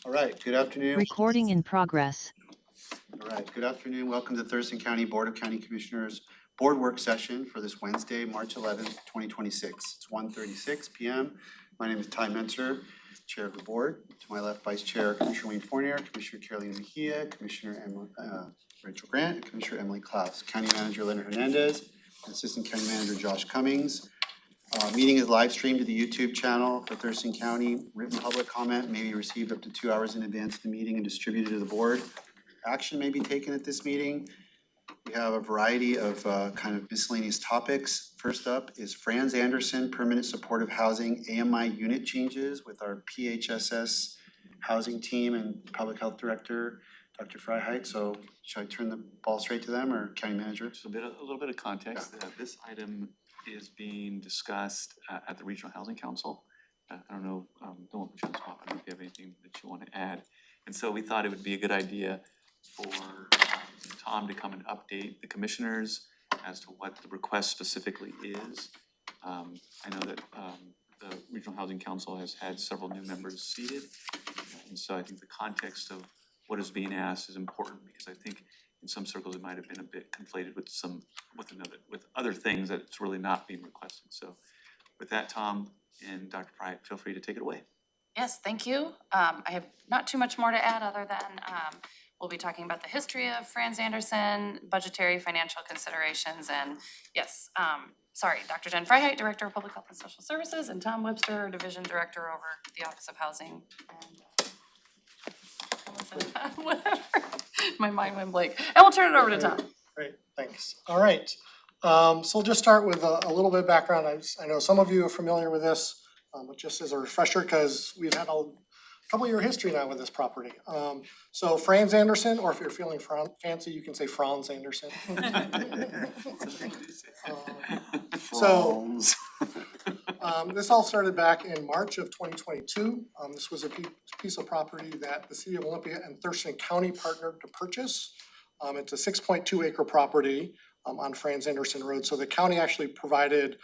All right, good afternoon. Recording in progress. All right, good afternoon. Welcome to Thurston County Board of County Commissioners Board Work Session for this Wednesday, March 11th, 2026. It's 1:36 p.m. My name is Ty Mentzer, Chair of the Board. To my left, Vice Chair Commissioner Wayne Fournier, Commissioner Carolina Mejia, Commissioner Rachel Grant, and Commissioner Emily Klaus, County Manager Leonard Hernandez, and Assistant County Manager Josh Cummings. Meeting is live streamed to the YouTube channel for Thurston County. Written public comment may be received up to 2 hours in advance of the meeting and distributed to the board. Action may be taken at this meeting. We have a variety of kind of miscellaneous topics. First up is Franz Anderson Permanent Supportive Housing AMI unit changes with our PHSS housing team and Public Health Director, Dr. Freiheit. So should I turn the ball straight to them or County Manager? So a little bit of context. Yeah. This item is being discussed at the Regional Housing Council. I don't know, don't want to put you on the spot. I don't know if you have anything that you want to add. And so we thought it would be a good idea for Tom to come and update the commissioners as to what the request specifically is. I know that the Regional Housing Council has had several new members seated. And so I think the context of what is being asked is important because I think in some circles it might have been a bit conflated with with other things that it's really not being requested. So with that, Tom and Dr. Pride, feel free to take it away. Yes, thank you. I have not too much more to add other than we'll be talking about the history of Franz Anderson, budgetary financial considerations, and yes, Dr. Jen Freiheit, Director of Public Health and Social Services, and Tom Webster, Division Director over the Office of Housing. And whatever. My mind went blank. And we'll turn it over to Tom. Great, thanks. All right. So we'll just start with a little bit of background. I know some of you are familiar with this, but just as a refresher, because we've had a couple year history now with this property. So Franz Anderson, or if you're feeling fancy, you can say Franz Anderson. This all started back in March of 2022. This was a piece of property that the City of Olympia and Thurston County partnered to purchase. It's a 6.2 acre property on Franz Anderson Road. So the county actually provided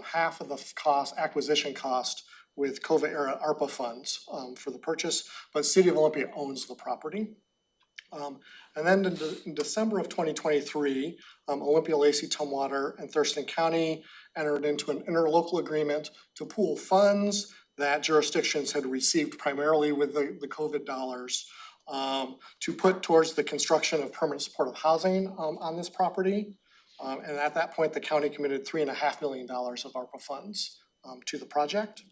half of the acquisition cost with COVID era ARPA funds for the purchase, but City of Olympia owns the property. And then in December of 2023, Olympia, Lacey, Tumwater, and Thurston County entered into an interlocal agreement to pool funds that jurisdictions had received primarily with the COVID dollars to put towards the construction of permanent supportive housing on this property. And at that point, the county committed $3.5 million of ARPA funds to the project.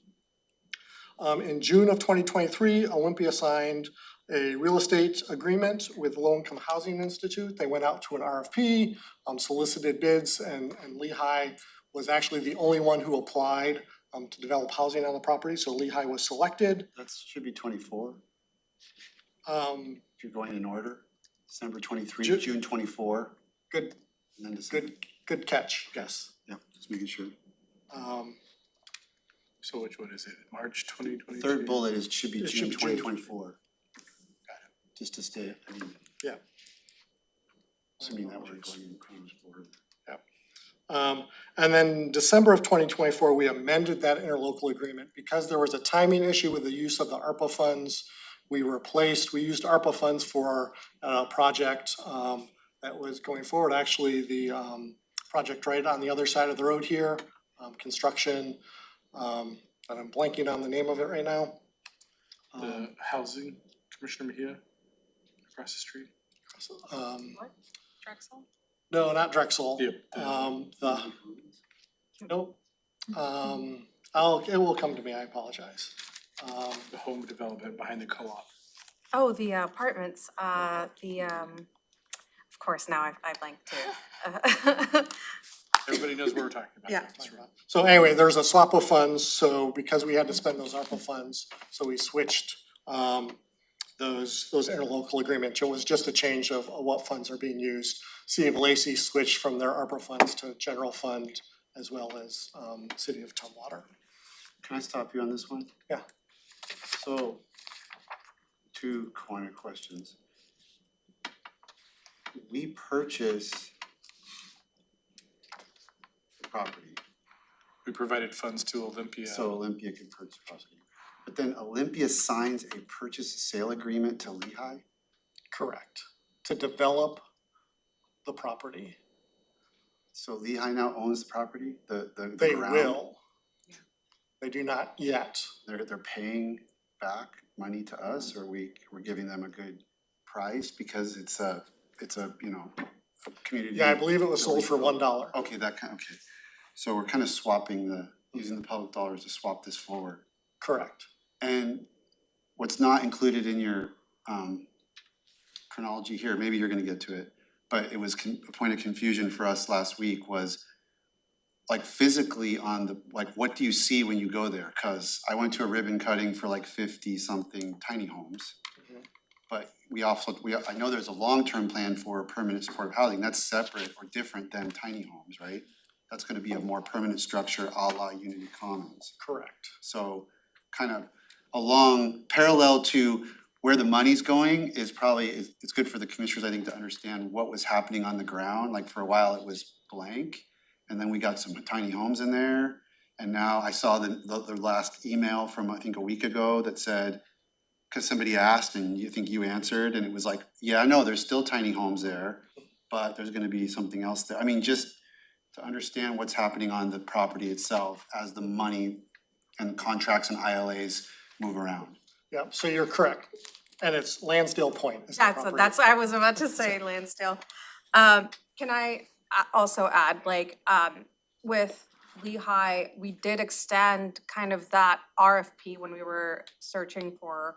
In June of 2023, Olympia signed a real estate agreement with Low Income Housing Institute. They went out to an RFP, solicited bids, and Lehigh was actually the only one who applied to develop housing on the property. So Lehigh was selected. That should be 24. If you're going in order, December 23, June 24. Good, And then December. good catch, yes. Yeah, just making sure. So which one is it? March 2023? Third bullet should be It June should be June. 2024. Got it. Just to stay, Yeah. assuming that we're going in chronological order. And then December of 2024, we amended that interlocal agreement because there was a timing issue with the use of the ARPA funds. We used ARPA funds for a project that was going forward. Actually, the project right on the other side of the road here, construction, and I'm blanking on the name of it right now. The housing, Commissioner Mejia, across the street? What? Drexel? No, not Drexel. Yep. Nope. It will come to me, I apologize. The home development behind the co-op. Oh, the apartments, of course, now I blanked too. Everybody knows what we're talking about. Yeah. That's right. So anyway, there's a swap of funds, so because we had to spend those ARPA funds, so we switched those interlocal agreements. It was just a change of what funds are being used. City of Lacey switched from their ARPA funds to general fund as well as City of Tumwater. Can I stop you on this one? Yeah. So, two corner questions. We purchase the property, We provided funds to Olympia. so Olympia can purchase property. But then Olympia signs a purchase sale agreement to Lehigh? Correct. To develop the property. So Lehigh now owns the property, the They ground? will. They do not yet. They're paying back money to us, or we're giving them a good price because it's a, you know, a community. Yeah, I believe it was sold for $1. Okay, okay. So we're kind of swapping using the public dollars to swap this forward. Correct. And what's not included in your chronology here, maybe you're gonna get to it, but it was a point of confusion for us last week was like physically on the, like, what do you see when you go there? Cause I went to a ribbon cutting for like 50-something tiny homes. Mhm. But I know there's a long-term plan for permanent supportive housing, that's separate or different than tiny homes, right? That's gonna be a more permanent structure a la Unity Commons. Correct. So kind of along parallel to where the money's going is probably, it's good for the commissioners, I think, to understand what was happening on the ground. Like for a while it was blank, and then we got some tiny homes in there. And now I saw the last email from, I think, a week ago that said, cause somebody asked and you think you answered, and it was like, yeah, no, there's still tiny homes there, but there's gonna be something else there. I mean, just to understand what's happening on the property itself as the money and contracts and ILAs move around. Yeah, so you're correct. And it's Lansdale Point is the property. That's what I was about to say, Lansdale. Can I also add, like, with Lehigh, we did extend kind of that RFP when we were searching for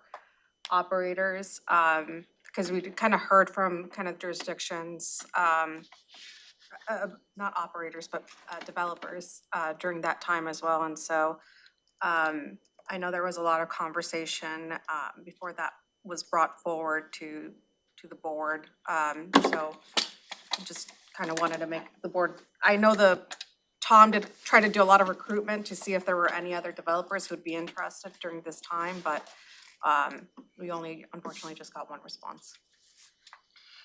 operators, because we kind of heard from kind of jurisdictions, not operators, but developers during that time as well. And so I know there was a lot of conversation before that was brought forward to the board. So just kind of wanted to make the board, I know Tom did try to do a lot of recruitment to see if there were any other developers who'd be interested during this time, but we only unfortunately just got one response.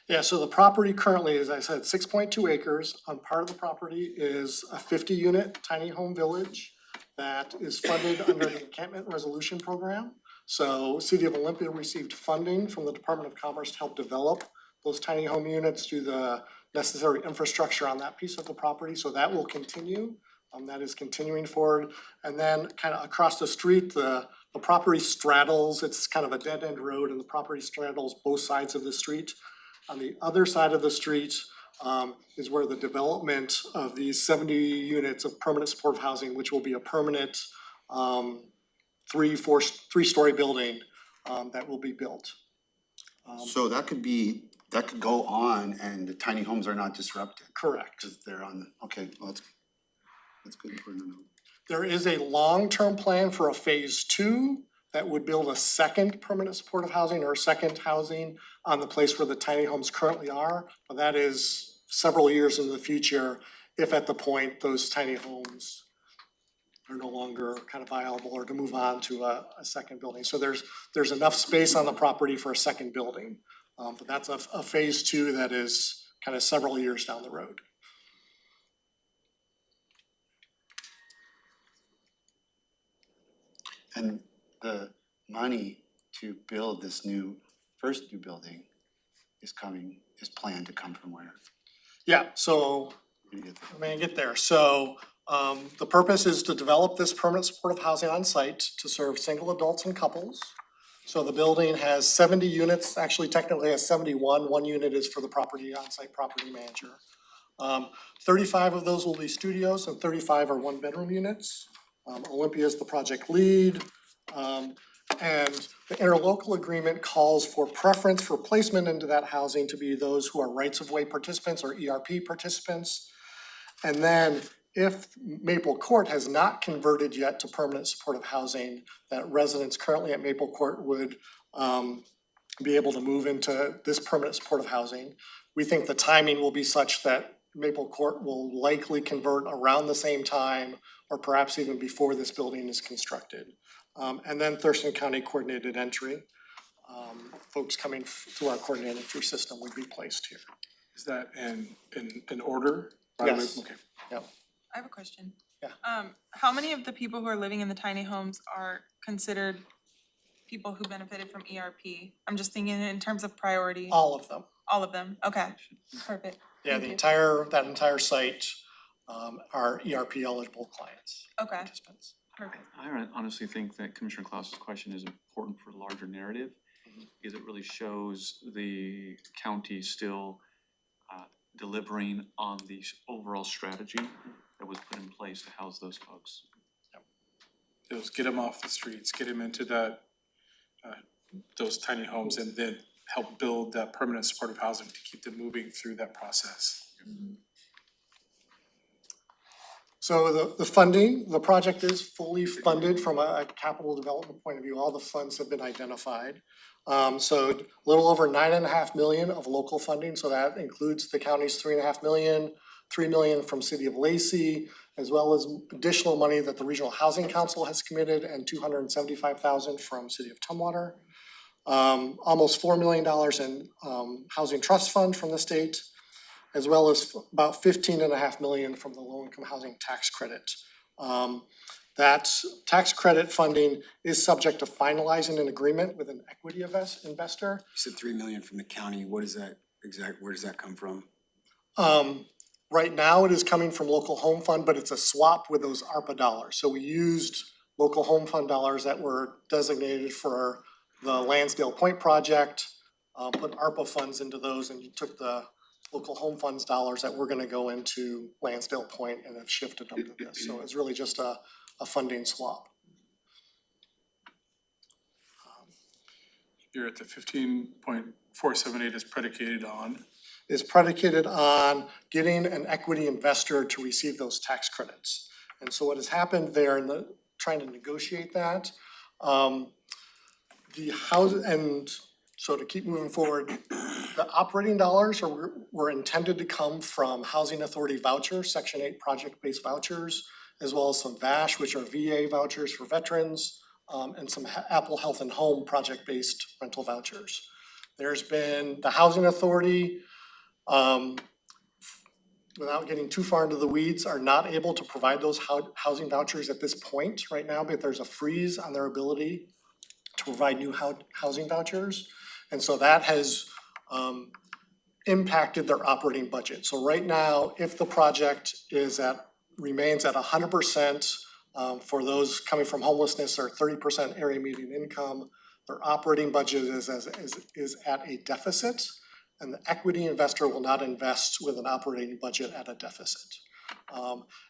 Yeah, so the property currently, as I said, 6.2 acres. On part of the property is a 50-unit tiny home village that is funded under the Encampment Resolution Program. So City of Olympia received funding from the Department of Commerce to help develop those tiny home units, do the necessary infrastructure on that piece of the property. So that will continue. That is continuing forward. And then kind of across the street, the property straddles, it's kind of a dead-end road, and the property straddles both sides of the street. On the other side of the street is where the development of these 70 units of permanent supportive housing, which will be a permanent three-story building that will be built. So that could go on and the tiny homes are not disrupted. Correct. Cause they're on, okay, well, that's good important to know. There is a long-term plan for a phase 2 that would build a second permanent supportive housing or a second housing on the place where the tiny homes currently are. But that is several years into the future, if at the point those tiny homes are no longer kind of viable or to move on to a second building. So there's enough space on the property for a second building. But that's a phase 2 that is kind of several years down the road. And the money to build this first new building is planned to come from where? Yeah, so Where do you get that? I'm gonna get there. So the purpose is to develop this permanent supportive housing on site to serve single adults and couples. So the building has 70 units, actually technically has 71. One unit is for the on-site property manager. 35 of those will be studios and 35 are one-bedroom units. Olympia is the project lead. And the interlocal agreement calls for preference for placement into that housing to be those who are rights-of-way participants or ERP participants. And then if Maple Court has not converted yet to permanent supportive housing, that residents currently at Maple Court would be able to move into this permanent supportive housing. We think the timing will be such that Maple Court will likely convert around the same time or perhaps even before this building is constructed. And then Thurston County coordinated entry. Folks coming through our coordinated entry system would be placed here. Is that in order? Yes. Okay. Yep. I have a question. How many of the people who are living in the tiny homes are considered people who benefited from ERP? I'm just thinking in terms of priority. All of them. All of them, okay, perfect. Yeah, Thank you. that entire site are ERP eligible clients, Okay, participants. perfect. I honestly think that Commissioner Klaus's question is important for the larger narrative because it really shows the county still delivering on the overall strategy that was put in place to house those folks. It was get them off the streets, get them into that, those tiny homes, and then help build that permanent supportive housing to keep them moving through that process. So the funding, the project is fully funded from a capital development point of view. All the funds have been identified. So a little over 9.5 million of local funding, so that includes the county's 3.5 million, 3 million from City of Lacey, as well as additional money that the Regional Housing Council has committed, and 275,000 from City of Tumwater. Almost $4 million in Housing Trust Fund from the state, as well as about 15.5 million from the low-income housing tax credit. That tax credit funding is subject to finalizing an agreement with an equity investor. You said 3 million from the county, what is that where does that come from? Right now, it is coming from local home fund, but it's a swap with those ARPA dollars. So we used local home fund dollars that were designated for the Lansdale Point project, put ARPA funds into those, and you took the local home funds dollars that were gonna go into Lansdale Point and have shifted them to this. So it's really just a funding swap. You're at the 15.478 is predicated on. Is predicated on getting an equity investor to receive those tax credits. And so what has happened there in the, trying to negotiate that, the house, and so to keep moving forward, the operating dollars were intended to come from Housing Authority vouchers, Section 8 project-based vouchers, as well as some VASH, which are VA vouchers for veterans, and some Apple Health and Home project-based rental vouchers. There's been the Housing Authority, without getting too far into the weeds, are not able to provide those housing vouchers at this point right now, but there's a freeze on their ability to provide new housing vouchers. And so that has impacted their operating budget. So right now, if the project remains at 100% for those coming from homelessness or 30% area median income, their operating budget is at a deficit, and the equity investor will not invest with an operating budget at a deficit.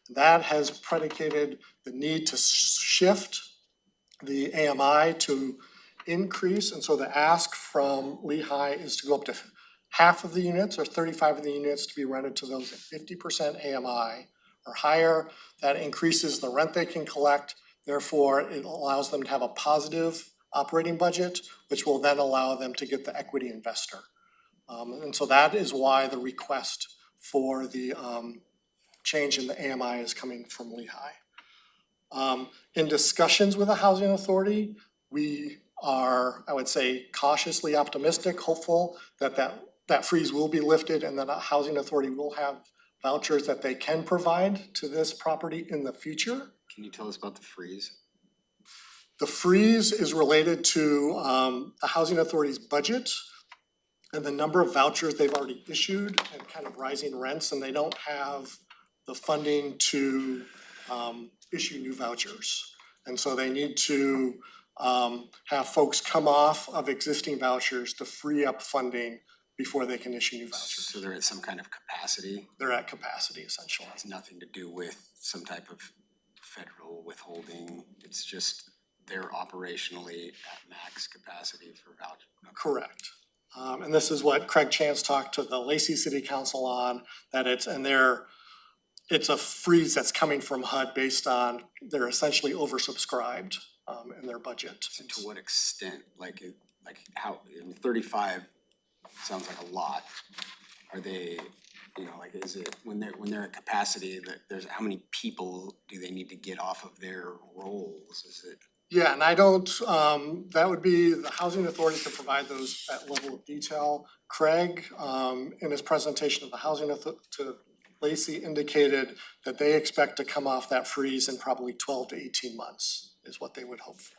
That has predicated the need to shift the AMI to increase, and so the ask from Lehigh is to go up to half of the units or 35 of the units to be rented to those at 50% AMI or higher. That increases the rent they can collect, therefore it allows them to have a positive operating budget, which will then allow them to get the equity investor. And so that is why the request for the change in the AMI is coming from Lehigh. In discussions with the Housing Authority, we are, I would say, cautiously optimistic, hopeful that freeze will be lifted and that a Housing Authority will have vouchers that they can provide to this property in the future. Can you tell us about the freeze? The freeze is related to the Housing Authority's budget and the number of vouchers they've already issued and kind of rising rents, and they don't have the funding to issue new vouchers. And so they need to have folks come off of existing vouchers to free up funding before they can issue new vouchers. So they're at some kind of capacity? They're at capacity essentially. It has nothing to do with some type of federal withholding, it's just they're operationally at max capacity for voucher. Correct. And this is what Craig Chance talked to the Lacey City Council on, that it's a freeze that's coming from HUD based on they're essentially oversubscribed in their budget. So to what extent, like how, 35 sounds like a lot. Are they, is it, when they're at capacity, that there's, how many people do they need to get off of their rolls, is it? Yeah, and I don't, that would be, the Housing Authority to provide that level of detail. Craig, in his presentation of the Housing to Lacey indicated that they expect to come off that freeze in probably 12 to 18 months is what they would hope for.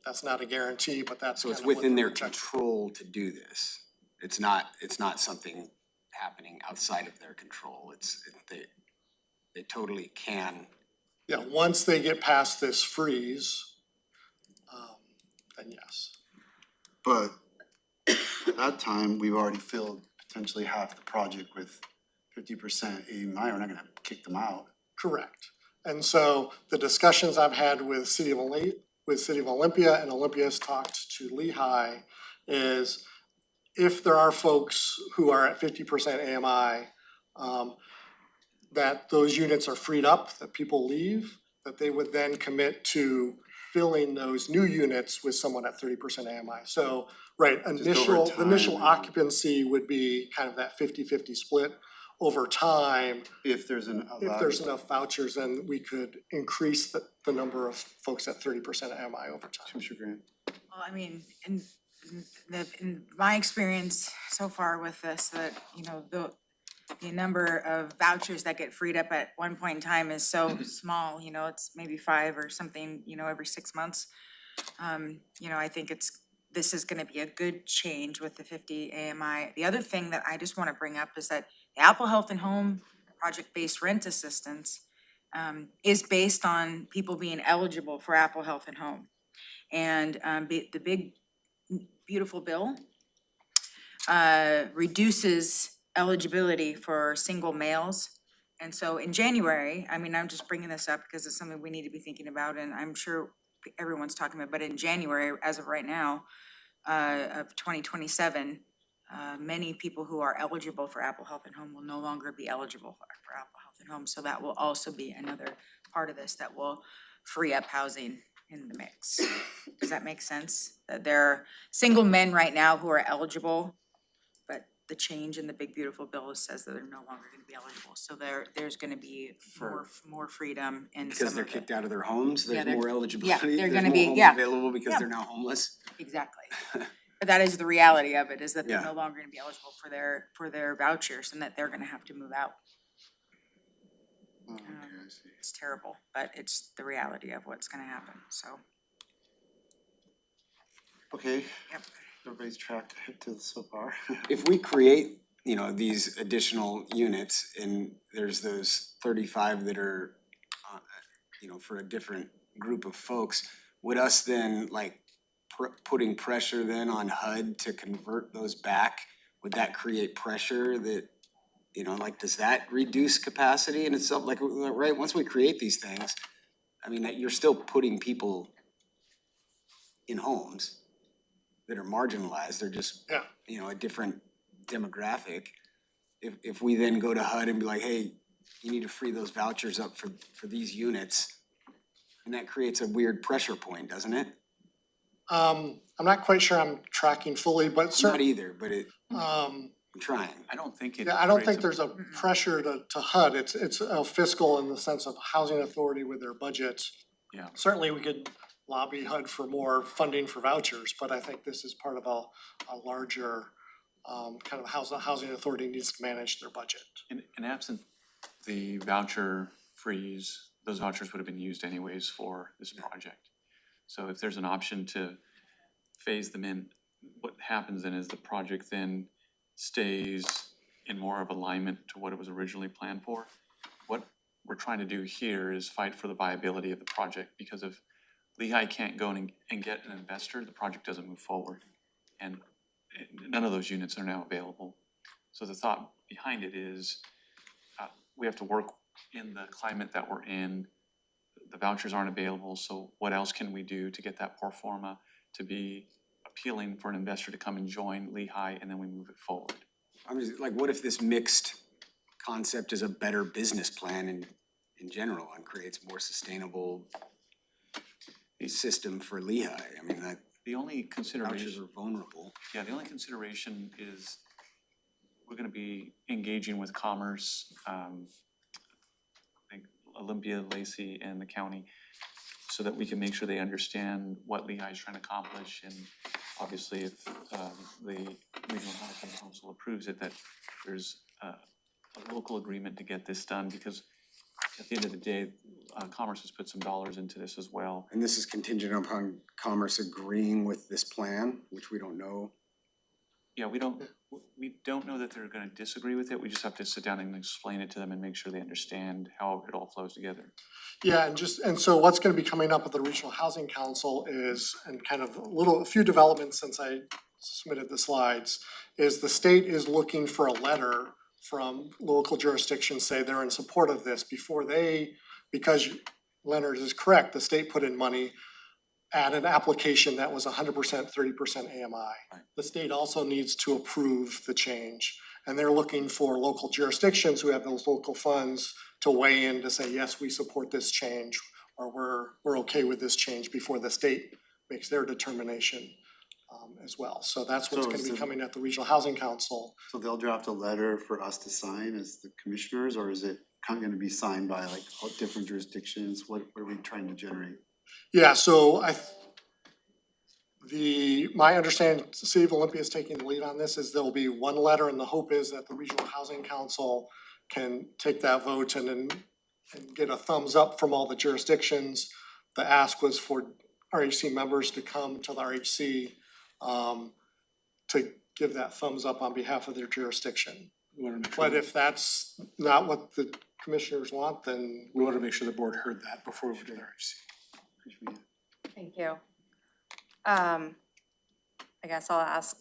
That's not a guarantee, but that's So kind it's of what within they're their projecting. control to do this. It's not something happening outside of their control. They totally can. Yeah, once they get past this freeze, then yes. But at that time, we've already filled potentially half the project with 50% AMI. We're not gonna kick them out. Correct. And so the discussions I've had with City of Olympia, and Olympia has talked to Lehigh, is if there are folks who are at 50% AMI, that those units are freed up, that people leave, that they would then commit to filling those new units with someone at 30% AMI. So, right, over the initial time. occupancy would be kind of that 50-50 split. Over time, If there's if there's enough vouchers, then we could increase the number of folks at 30% AMI over time. Commissioner Grant. Well, I mean, in my experience so far with this, that, you know, the number of vouchers that get freed up at one point in time is so small, you know, it's maybe 5 or something, you know, every 6 months. You know, I think this is gonna be a good change with the 50 AMI. The other thing that I just wanna bring up is that the Apple Health and Home project-based rent assistance is based on people being eligible for Apple Health and Home. And the big beautiful bill reduces eligibility for single males. And so in January, I mean, I'm just bringing this up because it's something we need to be thinking about, and I'm sure everyone's talking about, but in January, as of right now, of 2027, many people who are eligible for Apple Health and Home will no longer be eligible for Apple Health and Home. So that will also be another part of this that will free up housing in the mix. Does that make sense? That there are single men right now who are eligible, but the change in the big beautiful bill says that they're no longer gonna be eligible. So there's gonna be more freedom in some Because they're of kicked it. out of their homes, Yeah, there's they're- more eligibility, they're there's gonna more be- homes yeah. available because Yeah. they're now homeless. Exactly. But that is the reality of it, is that they're Yeah. no longer gonna be eligible for their vouchers and that they're gonna have to move out. Oh, okay, I see. It's terrible, but it's the reality of what's gonna happen, so. Okay, Yep. everybody's tracked to so far. If we create, you know, these additional units and there's those 35 that are, you know, for a different group of folks, would us then like putting pressure then on HUD to convert those back, would that create pressure that, you know, like, does that reduce capacity in itself? Like, right, once we create these things, I mean, that you're still putting people in homes that are marginalized, they're just, Yeah. you know, a different demographic. If we then go to HUD and be like, hey, you need to free those vouchers up for these units, and that creates a weird pressure point, doesn't it? I'm not quite sure I'm tracking fully, but Not certainly, either, but I'm trying. I don't think it yeah, I don't creates think a- there's a pressure to HUD. It's a fiscal in the sense of housing authority with their budget. Yeah. Certainly, we could lobby HUD for more funding for vouchers, but I think this is part of a larger kind of how the housing authority needs to manage their budget. In absent the voucher freeze, those vouchers would have been used anyways for this project. So if there's an option to phase them in, what happens then is the project then stays in more of alignment to what it was originally planned for. What we're trying to do here is fight for the viability of the project, because if Lehigh can't go and get an investor, the project doesn't move forward. And none of those units are now available. So the thought behind it is, we have to work in the climate that we're in. The vouchers aren't available, so what else can we do to get that pro forma to be appealing for an investor to come and join Lehigh, and then we move it forward? I'm just, like, what if this mixed concept is a better business plan in general and creates more sustainable system for Lehigh? I mean, that The only vouchers consideration, are vulnerable. yeah, the only consideration is we're gonna be engaging with Commerce, I think Olympia, Lacey, and the county, so that we can make sure they understand what Lehigh is trying to accomplish, and obviously if the Regional Housing Council approves it, that there's a local agreement to get this done, because at the end of the day, Commerce has put some dollars into this as well. And this is contingent upon Commerce agreeing with this plan, which we don't know. Yeah, we don't know that they're gonna disagree with it, we just have to sit down and explain it to them and make sure they understand how it all flows together. Yeah, and so what's gonna be coming up at the Regional Housing Council is, and kind of a few developments since I submitted the slides, is the state is looking for a letter from local jurisdictions, say they're in support of this before they, because Leonard is correct, the state put in money at an application that was 100%, 30% AMI. The state also needs to approve the change, and they're looking for local jurisdictions who have those local funds to weigh in to say, yes, we support this change, or we're okay with this change before the state makes their determination as well. So that's what's So gonna is be it- coming at the Regional Housing Council. So they'll draft a letter for us to sign as the commissioners, or is it kind of gonna be signed by like all different jurisdictions? What are we trying to generate? Yeah, so my understanding, the City of Olympia is taking the lead on this, is there'll be one letter, and the hope is that the Regional Housing Council can take that vote and get a thumbs up from all the jurisdictions. The ask was for RHC members to come to the RHC to give that thumbs up on behalf of their jurisdiction. We wanna make sure, But if that's not what the commissioners want, then we wanna make sure the board heard that before we went to the RHC. Thank you. I guess I'll ask,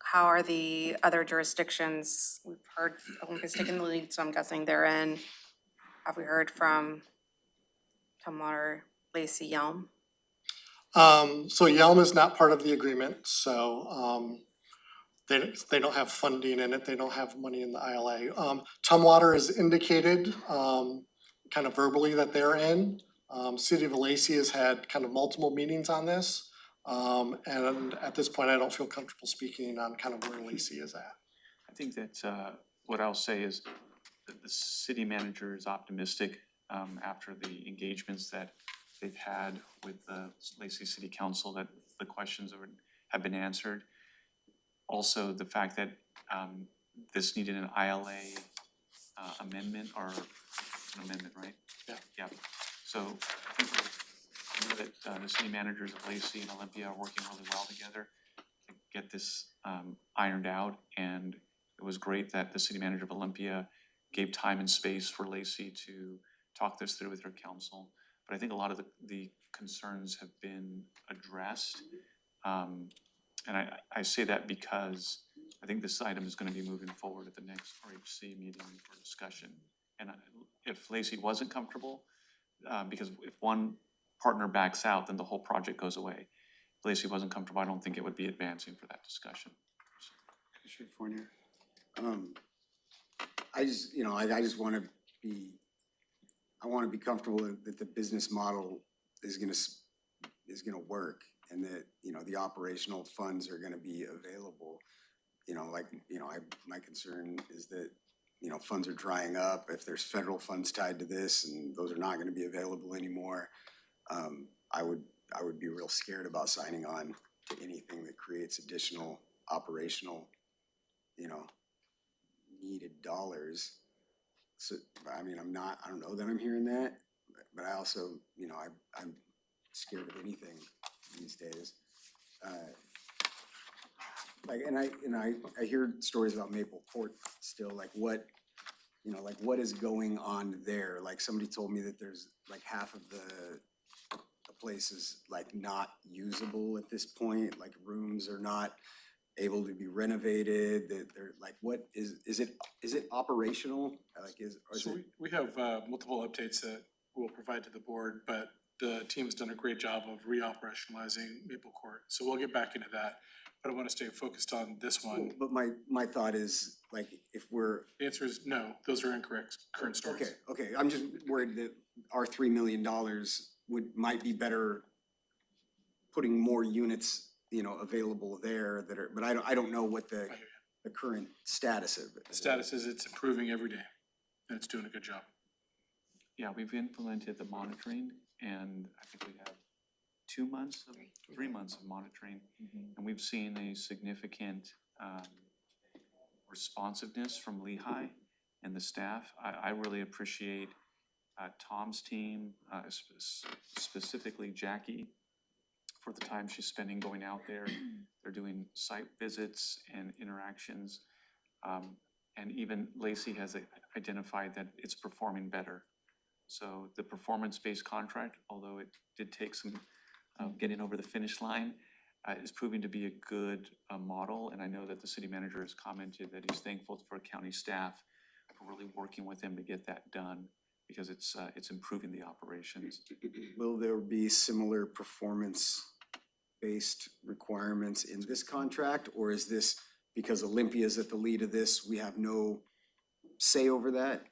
how are the other jurisdictions? We've heard Olympus taking the lead, so I'm guessing they're in. Have we heard from Tumwater, Lacey, Yelm? So Yelm is not part of the agreement, so they don't have funding in it, they don't have money in the ILA. Tumwater has indicated kind of verbally that they're in. City of Lacey has had kind of multiple meetings on this. And at this point, I don't feel comfortable speaking on kind of where Lacey is at. I think that what I'll say is that the city manager is optimistic after the engagements that they've had with the Lacey City Council, that the questions have been answered. Also, the fact that this needed an ILA amendment, or an amendment, right? Yeah. Yeah, so I think that the city managers of Lacey and Olympia are working really well together to get this ironed out, and it was great that the city manager of Olympia gave time and space for Lacey to talk this through with her council. But I think a lot of the concerns have been addressed. And I say that because I think this item is gonna be moving forward at the next RHC meeting for discussion. And if Lacey wasn't comfortable, because if one partner backs out, then the whole project goes away. If Lacey wasn't comfortable, I don't think it would be advancing for that discussion. Commissioner Fournier? I just wanna be comfortable that the business model is gonna work, and that, the operational funds are gonna be available. My concern is that, funds are drying up, if there's federal funds tied to this and those are not gonna be available anymore. I would be real scared about signing on to anything that creates additional operational, needed dollars. So, I don't know that I'm hearing that, but I also, I'm scared of anything these days. I hear stories about Maple Court still, what is going on there? Like, somebody told me that there's half of the place is not usable at this point, rooms are not able to be renovated, that they're what is it operational? So we have multiple updates that we'll provide to the board, but the team's done a great job of re-operationalizing Maple Court. So we'll get back into that, but I wanna stay focused on this one. But my thought is, if we're, The answer is no, those are incorrect current stories. okay, I'm just worried that our $3 million might be better putting more units, available there that are, but I don't know what the current status of it. The status is it's improving every day, and it's doing a good job. Yeah, we've implemented the monitoring, and I think we have 3 months of monitoring. And we've seen a significant responsiveness from Lehigh and the staff. I really appreciate Tom's team, specifically Jackie, for the time she's spending going out there. They're doing site visits and interactions. And even Lacey has identified that it's performing better. So the performance-based contract, although it did take some getting over the finish line, is proving to be a good model. And I know that the city manager has commented that he's thankful for county staff for really working with him to get that done, because it's improving the operations. Will there be similar performance-based requirements in this contract, or is this, because Olympia's at the lead of this, we have no say over that?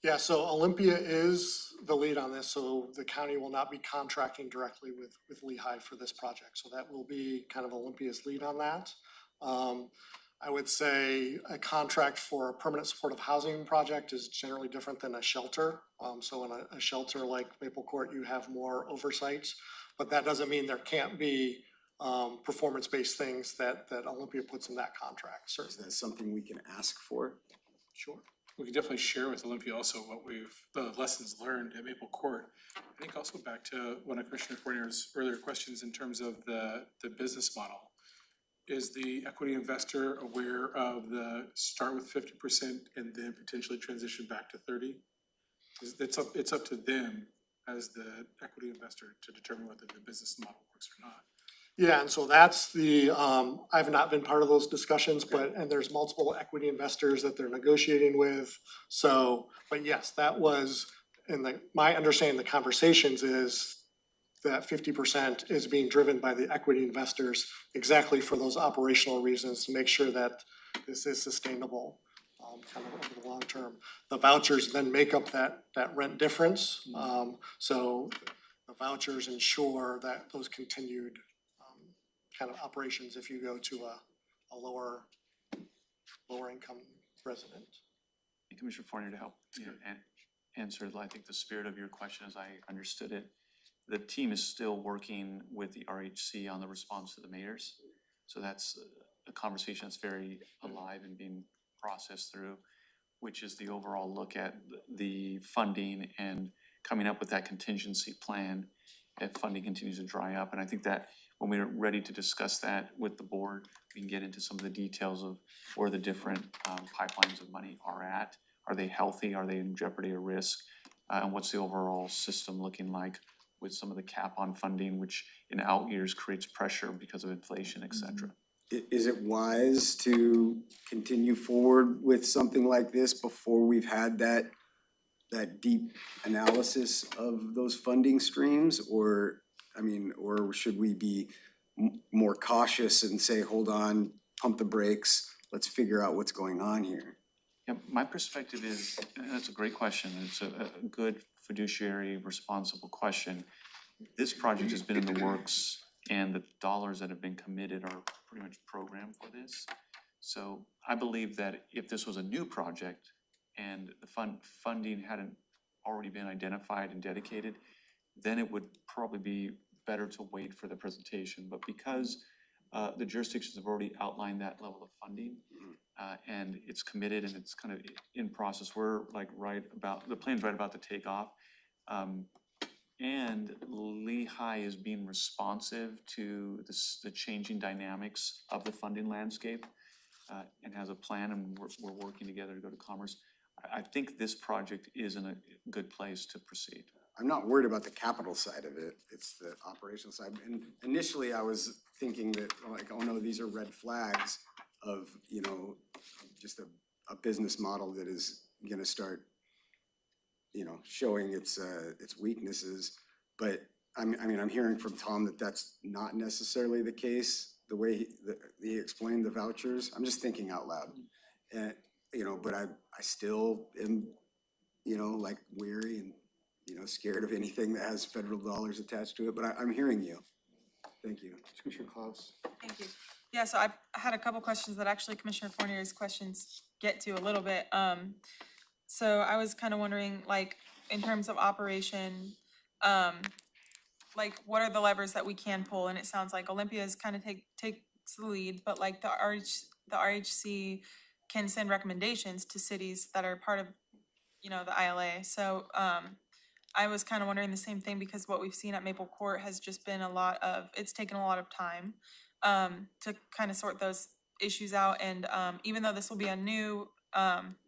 Yeah, so Olympia is the lead on this, so the county will not be contracting directly with Lehigh for this project. So that will be kind of Olympia's lead on that. I would say a contract for a permanent supportive housing project is generally different than a shelter. So in a shelter like Maple Court, you have more oversight, but that doesn't mean there can't be performance-based things that Olympia puts in that contract, Is certainly. that something we can ask for? Sure. We can definitely share with Olympia also what the lessons learned at Maple Court. I think also back to one of Commissioner Fournier's earlier questions in terms of the business model. Is the equity investor aware of the start with 50% and then potentially transition back to 30? It's up to them as the equity investor to determine whether the business model works or not. Yeah, and so that's I've not been part of those discussions, and there's multiple equity investors that they're negotiating with. So, but yes, that was, my understanding of the conversations is that 50% is being driven by the equity investors exactly for those operational reasons, to make sure that this is sustainable kind of over the long term. The vouchers then make up that rent difference. So the vouchers ensure that those continued kind of operations if you go to a lower income resident. And Commissioner Fournier, to help answer, I think the spirit of your question as I understood it, the team is still working with the RHC on the response to the mayors. So that's a conversation that's very alive and being processed through, which is the overall look at the funding and coming up with that contingency plan if funding continues to dry up. And I think that when we're ready to discuss that with the board, we can get into some of the details of where the different pipelines of money are at. Are they healthy? Are they in jeopardy or risk? And what's the overall system looking like with some of the cap on funding, which in out years creates pressure because of inflation, et cetera. Is it wise to continue forward with something like this before we've had that deep analysis of those funding streams? Or should we be more cautious and say, hold on, pump the brakes, let's figure out what's going on here? Yeah, my perspective is, and that's a great question. It's a good fiduciary, responsible question. This project has been in the works, and the dollars that have been committed are pretty much programmed for this. So I believe that if this was a new project and the funding hadn't already been identified and dedicated, then it would probably be better to wait for the presentation. But because the jurisdictions have already outlined that level of funding, and it's committed and it's kind of in process, we're like the plan's right about to take off. And Lehigh is being responsive to the changing dynamics of the funding landscape and has a plan, and we're working together to go to Commerce. I think this project is in a good place to proceed. I'm not worried about the capital side of it, it's the operational side. And initially I was thinking that, like, oh no, these are red flags of, just a business model that is gonna start, showing its weaknesses. But I'm hearing from Tom that that's not necessarily the case, the way he explained the vouchers. I'm just thinking out loud. And, but I still am, like weary and, scared of anything that has federal dollars attached to it, but I'm hearing you. Thank you. Commissioner Klaus. Thank you. Yeah, so I had a couple questions that actually Commissioner Fournier's questions get to a little bit. So I was kind of wondering, like, in terms of operation, like, what are the levers that we can pull? And it sounds like Olympia's kind of takes the lead, but like the RHC, can send recommendations to cities that are part of, you know, the ILA. So, I was kind of wondering the same thing because what we've seen at Maple Court has just been it's taken a lot of time, to kind of sort those issues out. And, even though this will be a new,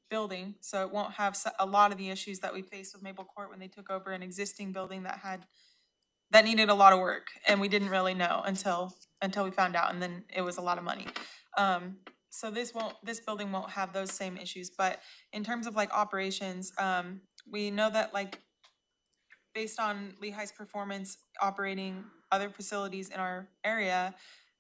building, so it won't have a lot of the issues that we faced with Maple Court when they took over an existing building that needed a lot of work, and we didn't really know until we found out, and then it was a lot of money. So this building won't have those same issues, but in terms of like operations, we know that like based on Lehigh's performance operating other facilities in our area,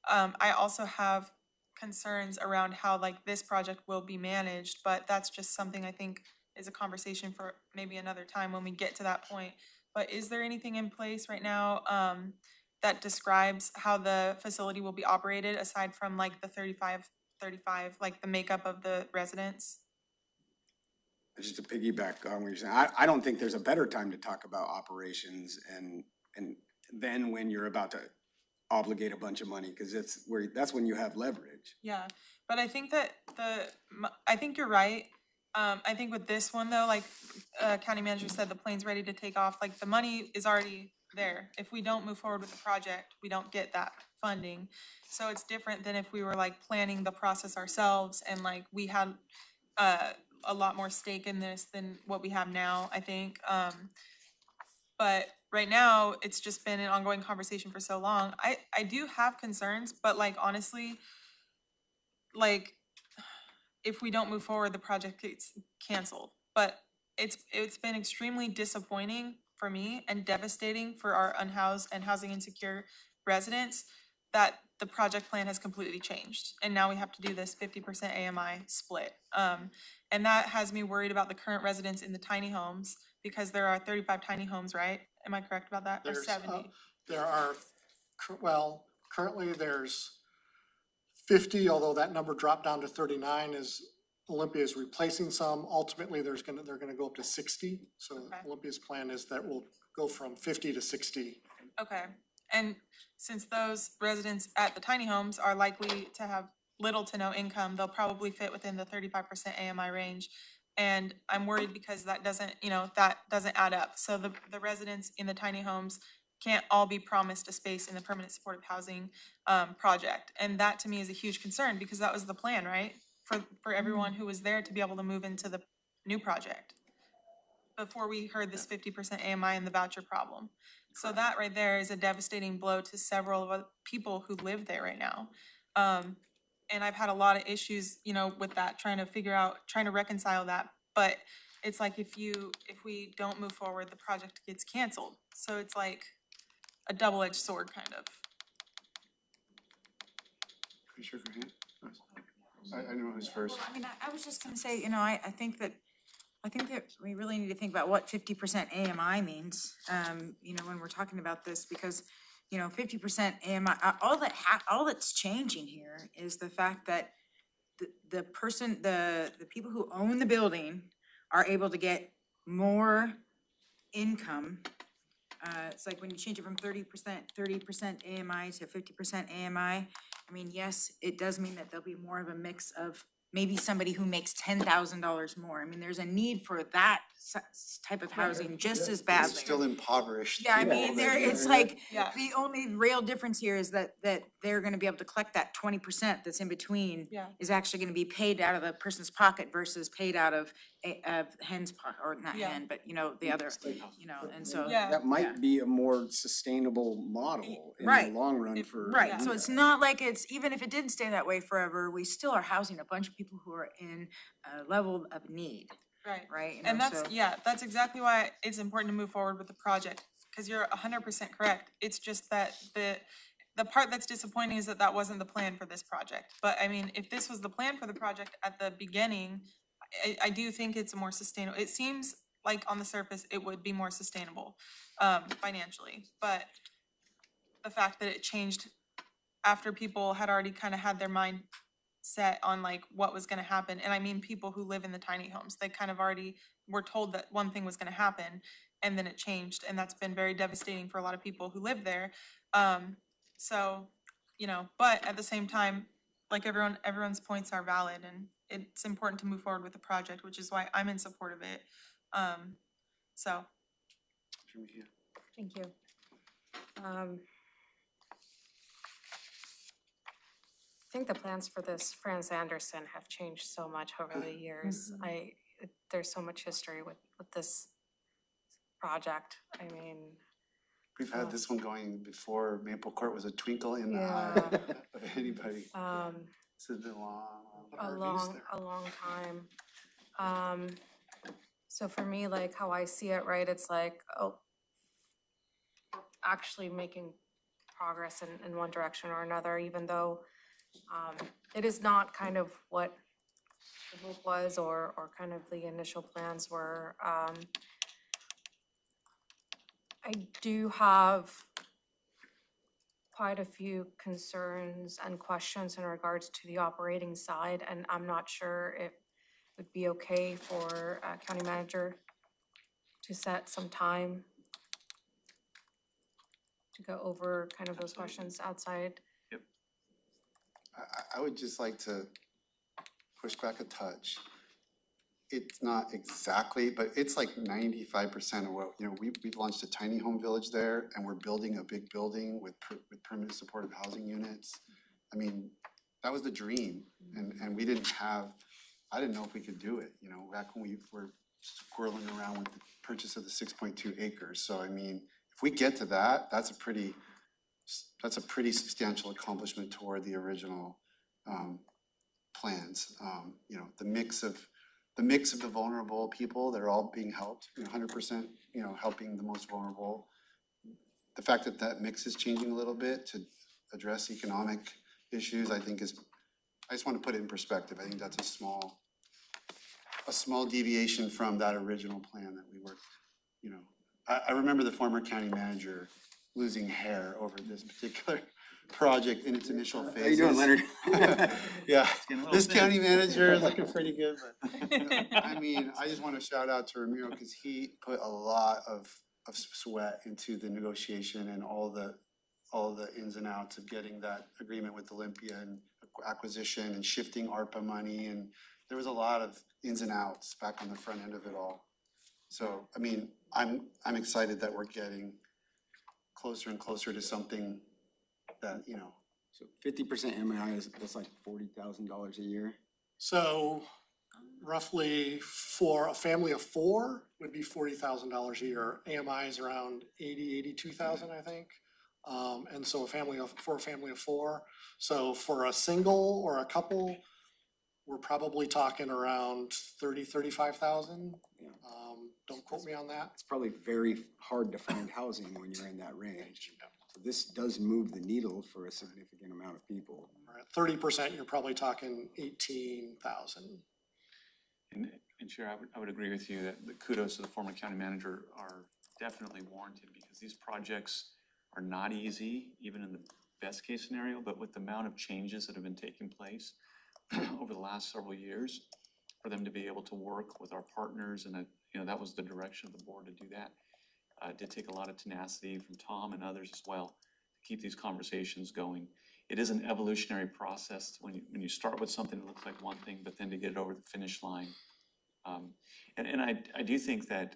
I also have concerns around how like this project will be managed, but that's just something I think is a conversation for maybe another time when we get to that point. But is there anything in place right now, that describes how the facility will be operated aside from like the 35, like the makeup of the residents? Just to piggyback on what you're saying, I don't think there's a better time to talk about operations and then when you're about to obligate a bunch of money, cause that's when you have leverage. Yeah, but I think that I think you're right. I think with this one though, like, county manager said, the plane's ready to take off, like, the money is already there. If we don't move forward with the project, we don't get that funding. So it's different than if we were like planning the process ourselves and like we had, a lot more stake in this than what we have now, I think. But right now, it's just been an ongoing conversation for so long. I do have concerns, but like honestly, like if we don't move forward, the project gets canceled. But it's been extremely disappointing for me and devastating for our unhoused and housing insecure residents that the project plan has completely changed. And now we have to do this 50% AMI split. And that has me worried about the current residents in the tiny homes because there are 35 tiny homes, right? Am I correct about that? Or There's, 70? there are, currently there's 50, although that number dropped down to 39 as Olympia is replacing some. Ultimately, they're gonna go up to 60. So Okay. Olympia's plan is that we'll go from 50 to 60. Okay, and since those residents at the tiny homes are likely to have little to no income, they'll probably fit within the 35% AMI range. And I'm worried because that doesn't add up. So the residents in the tiny homes can't all be promised a space in the permanent supportive housing project. And that to me is a huge concern because that was the plan, right? For everyone who was there to be able to move into the new project before we heard this 50% AMI and the voucher problem. So that right there is a devastating blow to several of the people who live there right now. And I've had a lot of issues, you know, with that, trying to reconcile that. But it's like if we don't move forward, the project gets canceled. So it's like a double-edged sword kind of. Commissioner Grant? I know who's first. Well, I mean, I was just gonna say, you know, I think that we really need to think about what 50% AMI means, you know, when we're talking about this, because, you know, 50% AMI, all that's changing here is the fact that the people who own the building are able to get more income. It's like when you change it from 30% AMI to 50% AMI, I mean, yes, it does mean that there'll be more of a mix of maybe somebody who makes $10,000 more. I mean, there's a need for that type of housing just as badly. It's still impoverished. Yeah, I people mean, that it's are- like, Yeah. the only real difference here is that they're gonna be able to collect that 20% that's in between. Yeah. Is actually gonna be paid out of the person's pocket versus paid out of hen's pocket, or not Yeah. hen, but you know, the other, you know, and so. Yeah. That might be a more sustainable model in the Right. long run for. Right, so it's not like even if it didn't stay that way forever, we still are housing a bunch of people who are in a level of need, Right. right? You And know, that's, so- yeah, that's exactly why it's important to move forward with the project, because you're 100% correct. It's just that the part that's disappointing is that that wasn't the plan for this project. But I mean, if this was the plan for the project at the beginning, I do think it's more sustainable. It seems like on the surface, it would be more sustainable, financially. But the fact that it changed after people had already kind of had their mind set on like what was gonna happen, and I mean people who live in the tiny homes, they kind of already were told that one thing was gonna happen, and then it changed, and that's been very devastating for a lot of people who live there. So, you know, but at the same time, like everyone's points are valid, and it's important to move forward with the project, which is why I'm in support of it. So, Thank you. I think the plans for this Franz Anderson have changed so much over the years. There's so much history with this project. I mean, We've had this one going before Maple Court was a twinkle in the eye of anybody. This has been a long time. So for me, like how I see it, right, it's like, oh, actually making progress in one direction or another, even though it is not kind of what the hope was or kind of the initial plans were. I do have quite a few concerns and questions in regards to the operating side, and I'm not sure if it would be okay for county manager to set some time to go over kind of those questions outside. I would just like to push back a touch. It's not exactly, but it's like 95% of what, you know, we've launched a tiny home village there and we're building a big building with permanent supportive housing units. I mean, that was the dream and we didn't have, I didn't know if we could do it, you know, back when we were squirreling around with the purchase of the 6.2 acres. So I mean, if we get to that, that's a pretty substantial accomplishment toward the original plans. You know, the mix of the vulnerable people that are all being helped, 100%, you know, helping the most vulnerable. The fact that that mix is changing a little bit to address economic issues, I think is, I just want to put it in perspective. I think that's a small deviation from that original plan that we worked, you know. I remember the former county manager losing hair over this particular project in its initial phases. How you doing, Leonard? Yeah, getting a little this thin. county manager is looking pretty good, but I mean, I just want to shout out to Ramiro because he put a lot of sweat into the negotiation and all the ins and outs of getting that agreement with Olympia and acquisition and shifting ARPA money, and there was a lot of ins and outs back on the front end of it all. So, I mean, I'm excited that we're getting closer and closer to something that, you know. So 50% MI that's like $40,000 a year. So roughly for a family of four would be $40,000 a year. AMI is around 82,000, I think. And so for a family of four. So for a single or a couple, we're probably talking around 35,000. Yeah. Don't quote me on that. It's probably very hard to find housing when you're in that range. So this does move the needle for a significant amount of people. At 30%, you're probably talking 18,000. And Chair, I would agree with you that the kudos to the former county manager are definitely warranted because these projects are not easy, even in the best case scenario, but with the amount of changes that have been taking place over the last several years, for them to be able to work with our partners, and you know, that was the direction of the board to do that. It did take a lot of tenacity from Tom and others as well to keep these conversations going. It is an evolutionary process when you start with something that looks like one thing, but then to get it over the finish line. And I do think that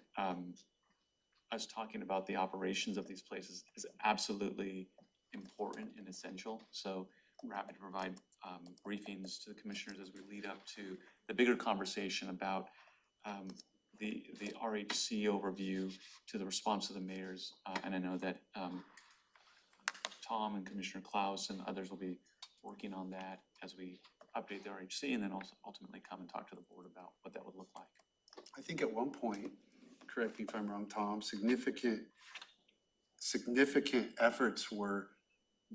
us talking about the operations of these places is absolutely important and essential. So we're happy to provide briefings to the commissioners as we lead up to the bigger conversation about the RHC overview to the response of the mayors. And I know that Tom and Commissioner Klaus and others will be working on that as we update the RHC and then also ultimately come and talk to the board about what that would look like. I think at one point, correct me if I'm wrong, Tom, significant efforts were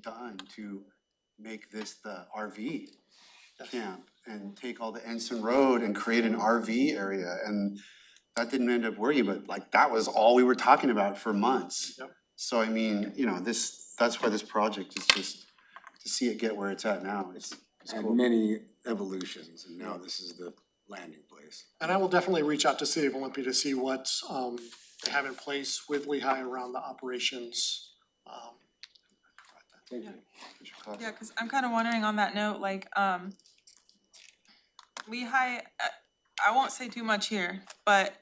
done to make this the RV camp and take all the Ensign Road and create an RV area. And that didn't end up working, but like that was all we were talking about for months. Yep. So I mean, you know, that's why this project is just, to see it get where it's at now, it's Had cool. many evolutions, and now this is the landing place. And I will definitely reach out to City of Olympia to see what they have in place with Lehigh around the operations. Thank you. Commissioner Cox? Yeah, cause I'm kind of wondering on that note, like, Lehigh, I won't say too much here, but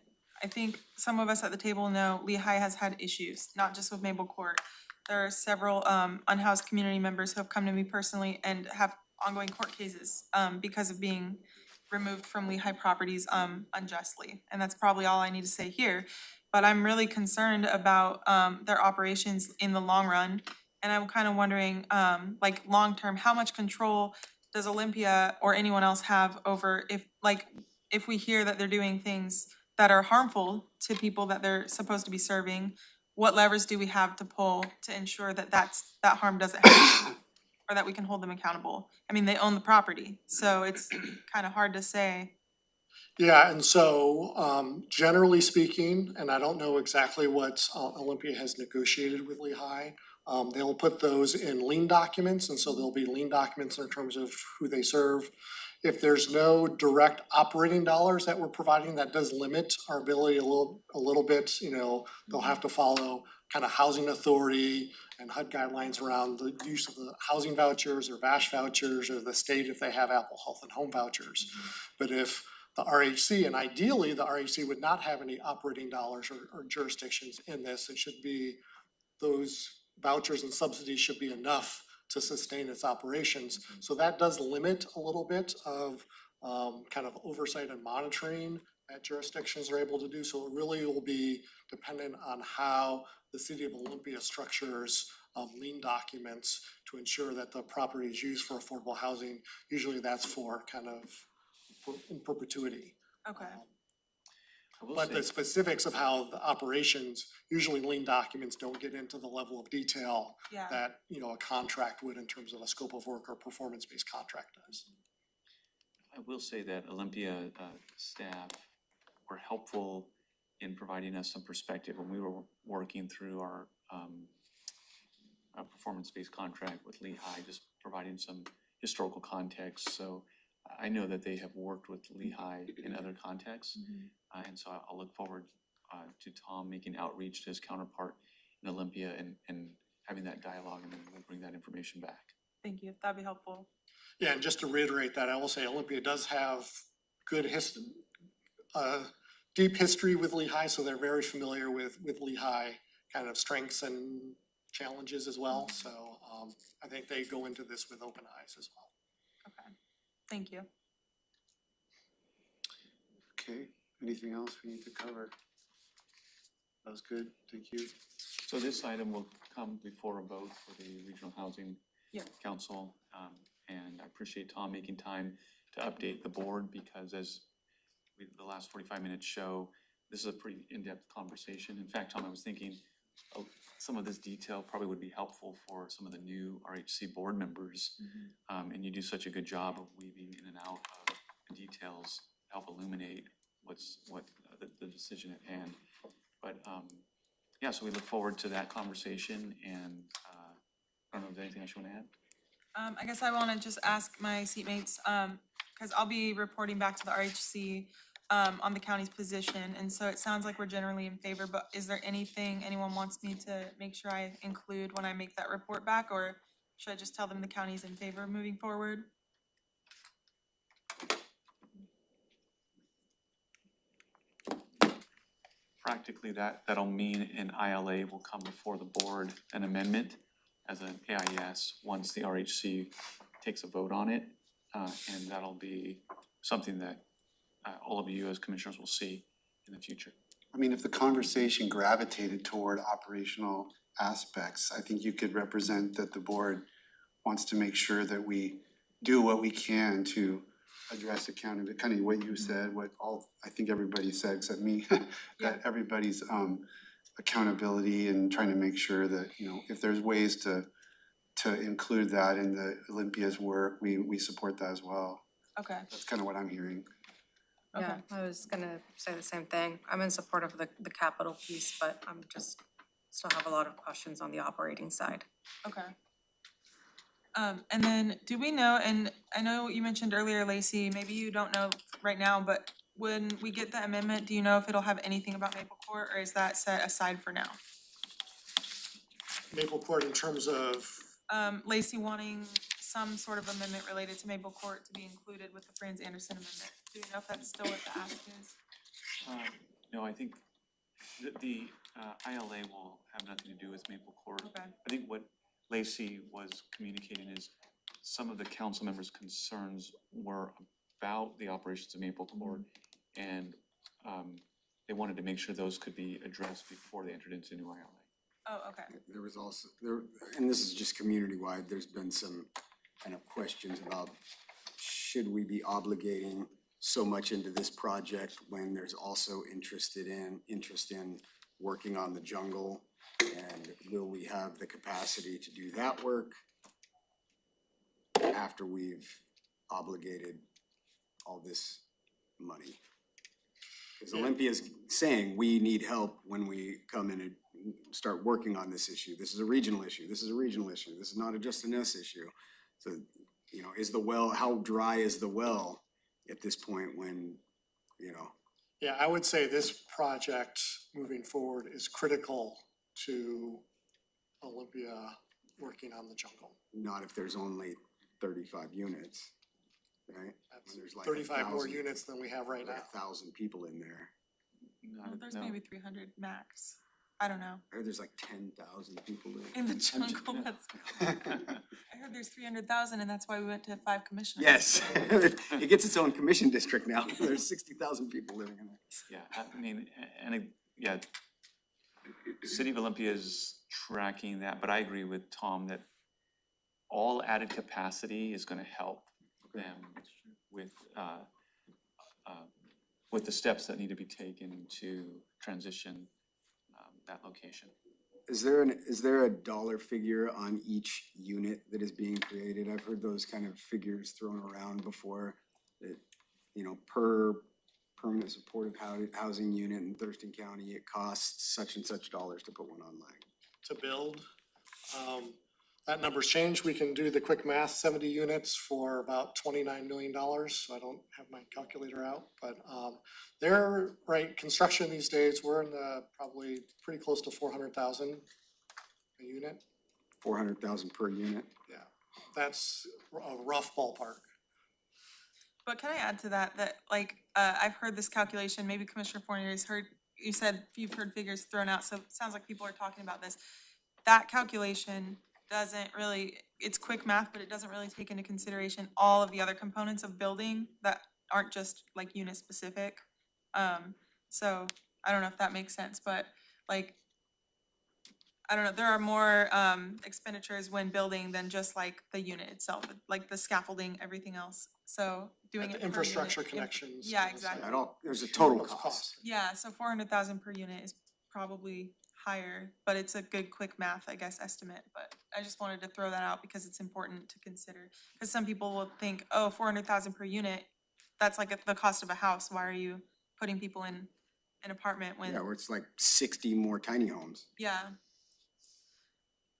I think some of us at the table know Lehigh has had issues, not just with Maple Court. There are several unhoused community members who have come to me personally and have ongoing court cases because of being removed from Lehigh properties unjustly. And that's probably all I need to say here. But I'm really concerned about their operations in the long run. And I'm kind of wondering, like, long-term, how much control does Olympia or anyone else have over if we hear that they're doing things that are harmful to people that they're supposed to be serving, what levers do we have to pull to ensure that that harm doesn't happen? Or that we can hold them accountable? I mean, they own the property, so it's kind of hard to say. Yeah, and so, generally speaking, and I don't know exactly what Olympia has negotiated with Lehigh, they'll put those in lien documents, and so there'll be lien documents in terms of who they serve. If there's no direct operating dollars that we're providing, that does limit our ability a little bit, you know, they'll have to follow kind of housing authority and HUD guidelines around the use of the housing vouchers or VASH vouchers, or the state if they have Apple Health and Home vouchers. But if the RHC, and ideally, the RHC would not have any operating dollars or jurisdictions in this, it should be, those vouchers and subsidies should be enough to sustain its operations. So that does limit a little bit of kind of oversight and monitoring that jurisdictions are able to do. So it really will be dependent on how the city of Olympia structures lien documents to ensure that the property is used for affordable housing. Usually that's for kind of in perpetuity. Okay, I will But say- the specifics of how the operations, usually lien documents don't get into the level of detail yeah, that, you know, a contract would in terms of a scope of work or performance-based contract does. I will say that Olympia staff were helpful in providing us some perspective when we were working through our performance-based contract with Lehigh, just providing some historical context. So I know that they have worked with Lehigh in other contexts. And so I'll look forward to Tom making outreach to his counterpart in Olympia and having that dialogue, and then we'll bring that information back. thank you, that'd be helpful. Yeah, and just to reiterate that, I will say Olympia does have good deep history with Lehigh, so they're very familiar with Lehigh kind of strengths and challenges as well. So I think they go into this with open eyes as well. Okay, thank you. Okay, anything else we need to cover? That was good, thank you. So this item will come before a vote for the Regional Housing Yeah. Council. And I appreciate Tom making time to update the board, because as the last 45 minutes show, this is a pretty in-depth conversation. In fact, Tom, I was thinking some of this detail probably would be helpful for some of the new RHC board members. And you do such a good job of weaving in and out of the details, help illuminate what the decision at hand. But yeah, so we look forward to that conversation, and I don't know if there's anything else you want to add? I guess I wanna just ask my seatmates, cause I'll be reporting back to the RHC on the county's position, and so it sounds like we're generally in favor, but is there anything anyone wants me to make sure I include when I make that report back, or should I just tell them the county's in favor of moving forward? Practically, that'll mean an ILA will come before the board, an amendment as an AIS, once the RHC takes a vote on it. And that'll be something that all of you as commissioners will see in the future. I mean, if the conversation gravitated toward operational aspects, I think you could represent that the board wants to make sure that we do what we can to address accountability, kind of what you said, what I think everybody said except me, that everybody's accountability and trying to make sure that, you know, if there's ways to include that in the Olympia's work, we support that as well. Okay, That's kind of what I'm hearing. okay, Yeah, I was gonna say the same thing. I'm in support of the capital piece, but I'm just, still have a lot of questions on the operating side. okay. And then, do we know, and I know you mentioned earlier, Lacey, maybe you don't know right now, but when we get the amendment, do you know if it'll have anything about Maple Court, or is that set aside for now? Maple Court in terms of, Lacey wanting some sort of amendment related to Maple Court to be included with the Franz Anderson amendment. Do you know if that's still what the ask is? No, I think the ILA will have nothing to do with Maple Court. Okay. I think what Lacey was communicating is some of the council members' concerns were about the operations of Maple Court, and they wanted to make sure those could be addressed before they entered into new ILA. Oh, okay. There was also, and this is just community-wide, there's been some kind of questions about should we be obligating so much into this project when there's also interest in working on the jungle? And will we have the capacity to do that work after we've obligated all this money? Because Olympia's saying we need help when we come in and start working on this issue. This is a regional issue. This is a regional issue. This is not just an us issue. So, you know, is the well, how dry is the well at this point when, you know? Yeah, I would say this project moving forward is critical to Olympia working on the jungle. Not if there's only 35 units, right? That's When there's like 35 more 1,000 units than we have right like now. 1,000 people in there. Well, there's No. maybe 300 max. I don't know. I heard there's like 10,000 people in. In the jungle, that's, I heard there's 300,000 and that's why we went to 5 commissioners. Yes, it gets its own commission district now. There's 60,000 people living in there. Yeah, I mean, yeah, the City of Olympia is tracking that, but I agree with Tom that all added capacity is gonna help them with the steps that need to be taken to transition that location. Is there a dollar figure on each unit that is being created? I've heard those kind of figures thrown around before, that, you know, per permanent supportive housing unit in Thurston County, it costs such and such dollars to put one online. To build. That number's changed. We can do the quick math, 70 units for about $29 million. So I don't have my calculator out, but they're, right, construction these days, we're in the probably pretty close to 400,000 a unit. 400,000 per unit. Yeah, that's a rough ballpark. But can I add to that, like, I've heard this calculation, maybe Commissioner Fournier has heard, you said you've heard figures thrown out, so it sounds like people are talking about this. That calculation doesn't really, it's quick math, but it doesn't really take into consideration all of the other components of building that aren't just like unit specific. So I don't know if that makes sense, but like, I don't know, there are more expenditures when building than just like the unit itself, like the scaffolding, everything else. So doing it The per unit, infrastructure if- connections. Yeah, things like exactly. There's a total those cost. Yeah, so 400,000 per unit is probably higher, but it's a good quick math, I guess, estimate. But I just wanted to throw that out because it's important to consider. Because some people will think, oh, 400,000 per unit, that's like the cost of a house. Why are you putting people in an apartment when? Yeah, where it's like 60 more tiny homes. Yeah.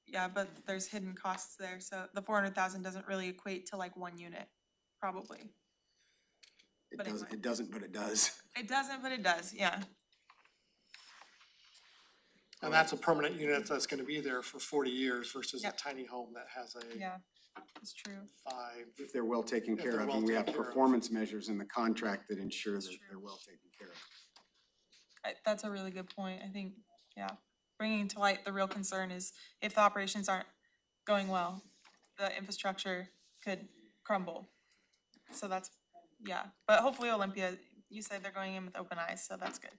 Yeah, but there's hidden costs there, so the 400,000 doesn't really equate to like one unit, probably. But anyway. It doesn't, but it does. It doesn't, but it does, yeah. And that's a permanent unit that's gonna be there for 40 years versus a Yep. tiny home that has a Yeah, it's true. 5. If they're well taken If care they're of, well and we have taken care of. performance measures in the contract that ensure that That's they're true. well taken care of. That's a really good point, I think, yeah. Bringing to light the real concern is if the operations aren't going well, the infrastructure could crumble. So that's, yeah, but hopefully Olympia, you said they're going in with open eyes, so that's good.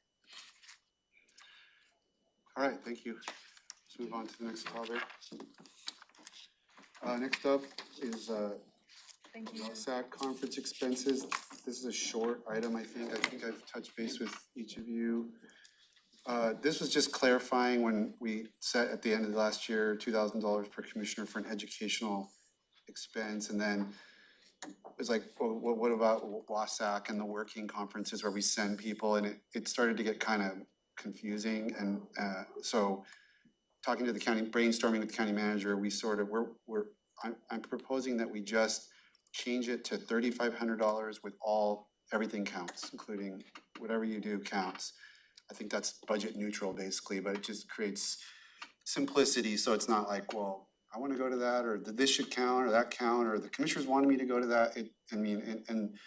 All right, thank you. Let's move on to the next topic. Next up is Thank you. LoSAC conference expenses. This is a short item, I think. I think I've touched base with each of you. This was just clarifying when we set at the end of the last year, $2,000 per commissioner for an educational expense. And then it was like, well, what about LoSAC and the working conferences where we send people? And it started to get kind of confusing. And so talking to the county, brainstorming with the county manager, we sort of, I'm proposing that we just change it to $3,500 with everything counts, including whatever you do counts. I think that's budget neutral basically, but it just creates simplicity, so it's not like, well, I wanna go to that, or this should count, or that count, or the commissioners wanted me to go to that, and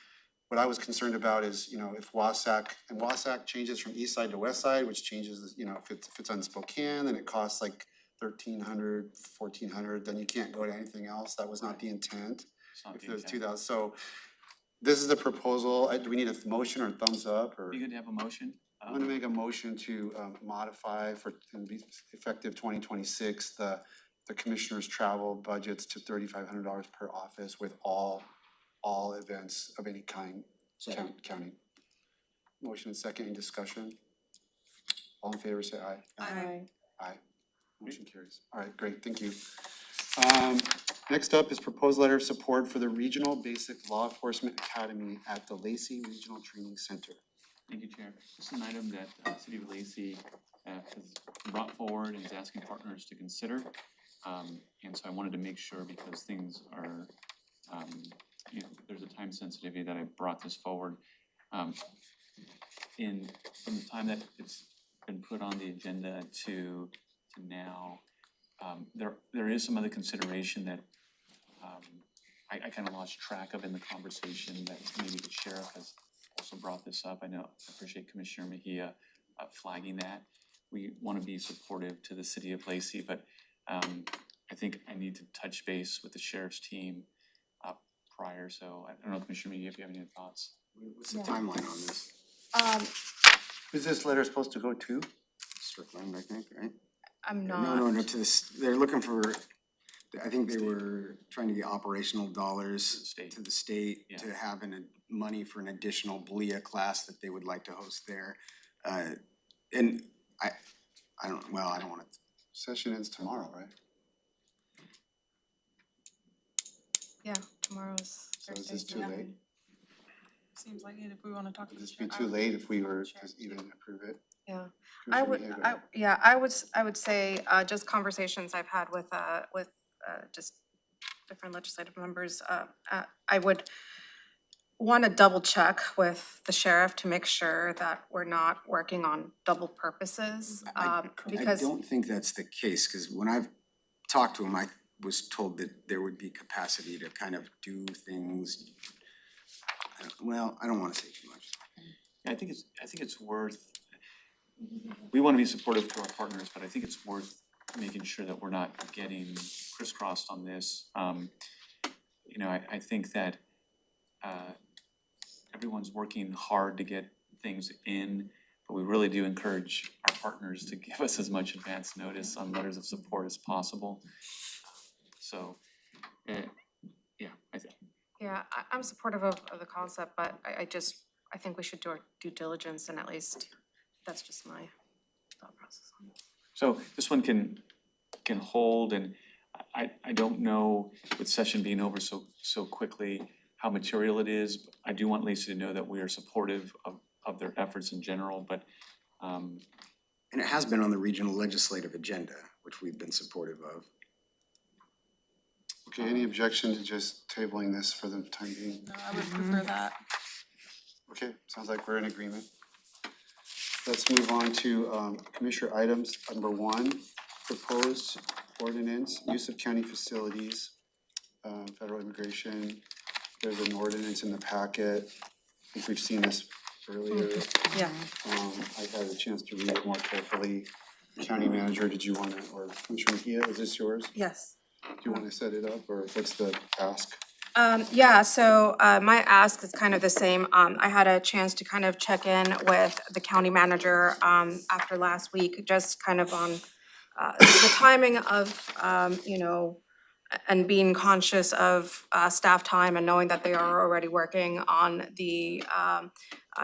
what I was concerned about is, if Wasac changes from east side to west side, which changes, if it's on Spokane, then it costs like $1,300, $1,400, then you can't go to anything else, that was not the intent. It's not If the there's intent. 2,000, so this is the proposal, do we need a motion or thumbs up, or? You could have a motion. I'm gonna make a motion to modify and be effective 2026, the commissioner's travel budgets to $3,500 per office with all events of any kind counting. Motion and second, any discussion? All in favor, say aye. Aye. Motion carries. All right, great, thank you. Next up is proposed letter of support for the Regional Basic Law Enforcement Academy at the Lacey Regional Training Center. Thank you, Chair. This is an item that City of Lacey has brought forward and is asking partners to consider. And so I wanted to make sure, because things are, there's a time sensitivity, that I brought this forward. In the time that it's been put on the agenda to now, there is some other consideration that I kind of lost track of in the conversation, that maybe the sheriff has also brought this up. I appreciate Commissioner Mejia flagging that. We want to be supportive to the City of Lacey, but I think I need to touch base with the sheriff's team prior, so I don't know, Commissioner Mejia, if you have any thoughts. What's the timeline on this? Who's this letter supposed to go to? Strickland, I think, right? I'm not. No, to this, they're looking for, I think they were trying to get operational dollars to the state Yeah. to have money for an additional BLIA class that they would like to host there. And I don't wanna, Session ends tomorrow, right? Yeah, tomorrow's So is Thursday. this too late? Seems like it if we wanna talk to Would the this be sheriff. too late if we were Sure. to even approve it? Yeah. Commissioner Mejia, go ahead. I would say, just conversations I've had with just different legislative members, I would wanna double check with the sheriff to make sure that we're not working on double purposes, I because. don't think that's the case, cause when I've talked to him, I was told that there would be capacity to kind of do things. I don't wanna say too much. I think it's worth, we want to be supportive to our partners, but I think it's worth making sure that we're not getting crisscrossed on this. I think that everyone's working hard to get things in, but we really do encourage our partners to give us as much advance notice on letters of support as possible. So, I think. Yeah, I'm supportive of the concept, but I think we should do our due diligence, and at least, that's just my thought process on this. So this one can hold, and I don't know, with session being over so quickly, how material it is. But I do want Lacey to know that we are supportive of their efforts in general, but And it has been on the regional legislative agenda, which we've been supportive of. Okay, any objection to just tabling this for the time being? No, I would prefer that. Okay, sounds like we're in agreement. Let's move on to Commissioner items. Number 1, proposed ordinance, use of county facilities, federal immigration. There's an ordinance in the packet. I think we've seen this earlier. Yeah. I had a chance to read it more carefully. County manager, did you wanna, or Commissioner Mejia, is this yours? Yes. Do you wanna set it up, or what's the ask? So my ask is kind of the same. I had a chance to kind of check in with the county manager after last week, just kind of on the timing of, and being conscious of staff time and knowing that they are already working on the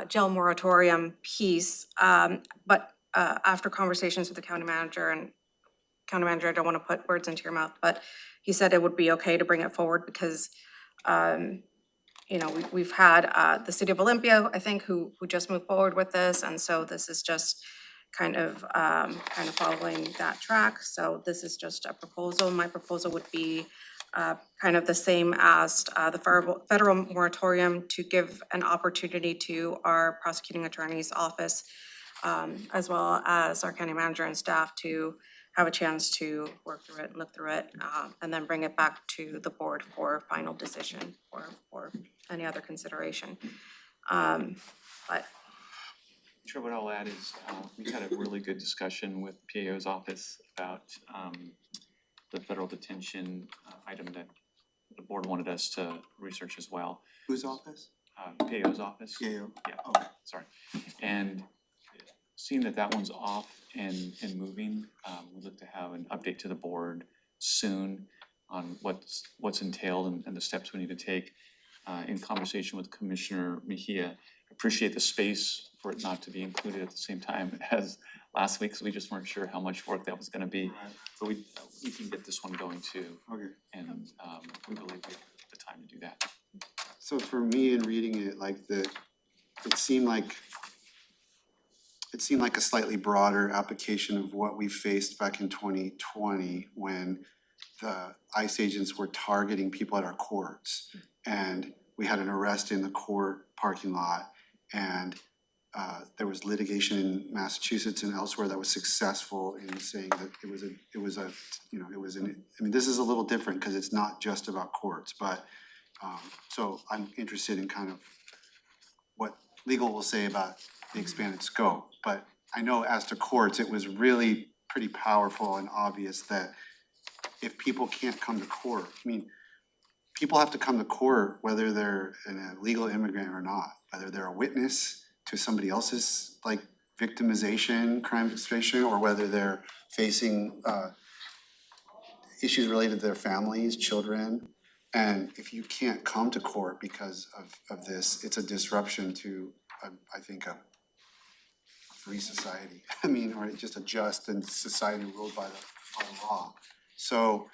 jail moratorium piece. But after conversations with the county manager, I don't wanna put words into your mouth, but he said it would be okay to bring it forward because we've had the city of Olympia, I think, who just moved forward with this, and so this is just kind of following that track. So this is just a proposal. My proposal would be kind of the same as the federal moratorium, to give an opportunity to our prosecuting attorney's office as well as our county manager and staff to have a chance to work through it, look through it, and then bring it back to the board for final decision or any other consideration. But Sure, what I'll add is, we had a really good discussion with PAO's office about, the federal detention, item that the board wanted us to research as well. Whose office? PAO's office. Yeah. Yeah, Okay. sorry. And seeing that that one's off and moving, we'd look to have an update to the board soon on what's entailed and the steps we need to take. In conversation with Commissioner Mejia, appreciate the space for it not to be included at the same time as last week, so we just weren't sure how much work that was gonna be. But we can get this one going too, Okay. and we believe we have the time to do that. So for me in reading it, it seemed like a slightly broader application of what we faced back in 2020 when the ICE agents were targeting people at our courts. And we had an arrest in the court parking lot, and there was litigation in Massachusetts and elsewhere that was successful in saying that this is a little different because it's not just about courts, but so I'm interested in kind of what legal will say about the expanded scope. But I know as to courts, it was really pretty powerful and obvious that if people can't come to court, people have to come to court whether they're an illegal immigrant or not, whether they're a witness to somebody else's victimization, crime victimization, or whether they're facing issues related to their families, children. And if you can't come to court because of this, it's a disruption to, I think, a free society. Or just a just and society ruled by the law. So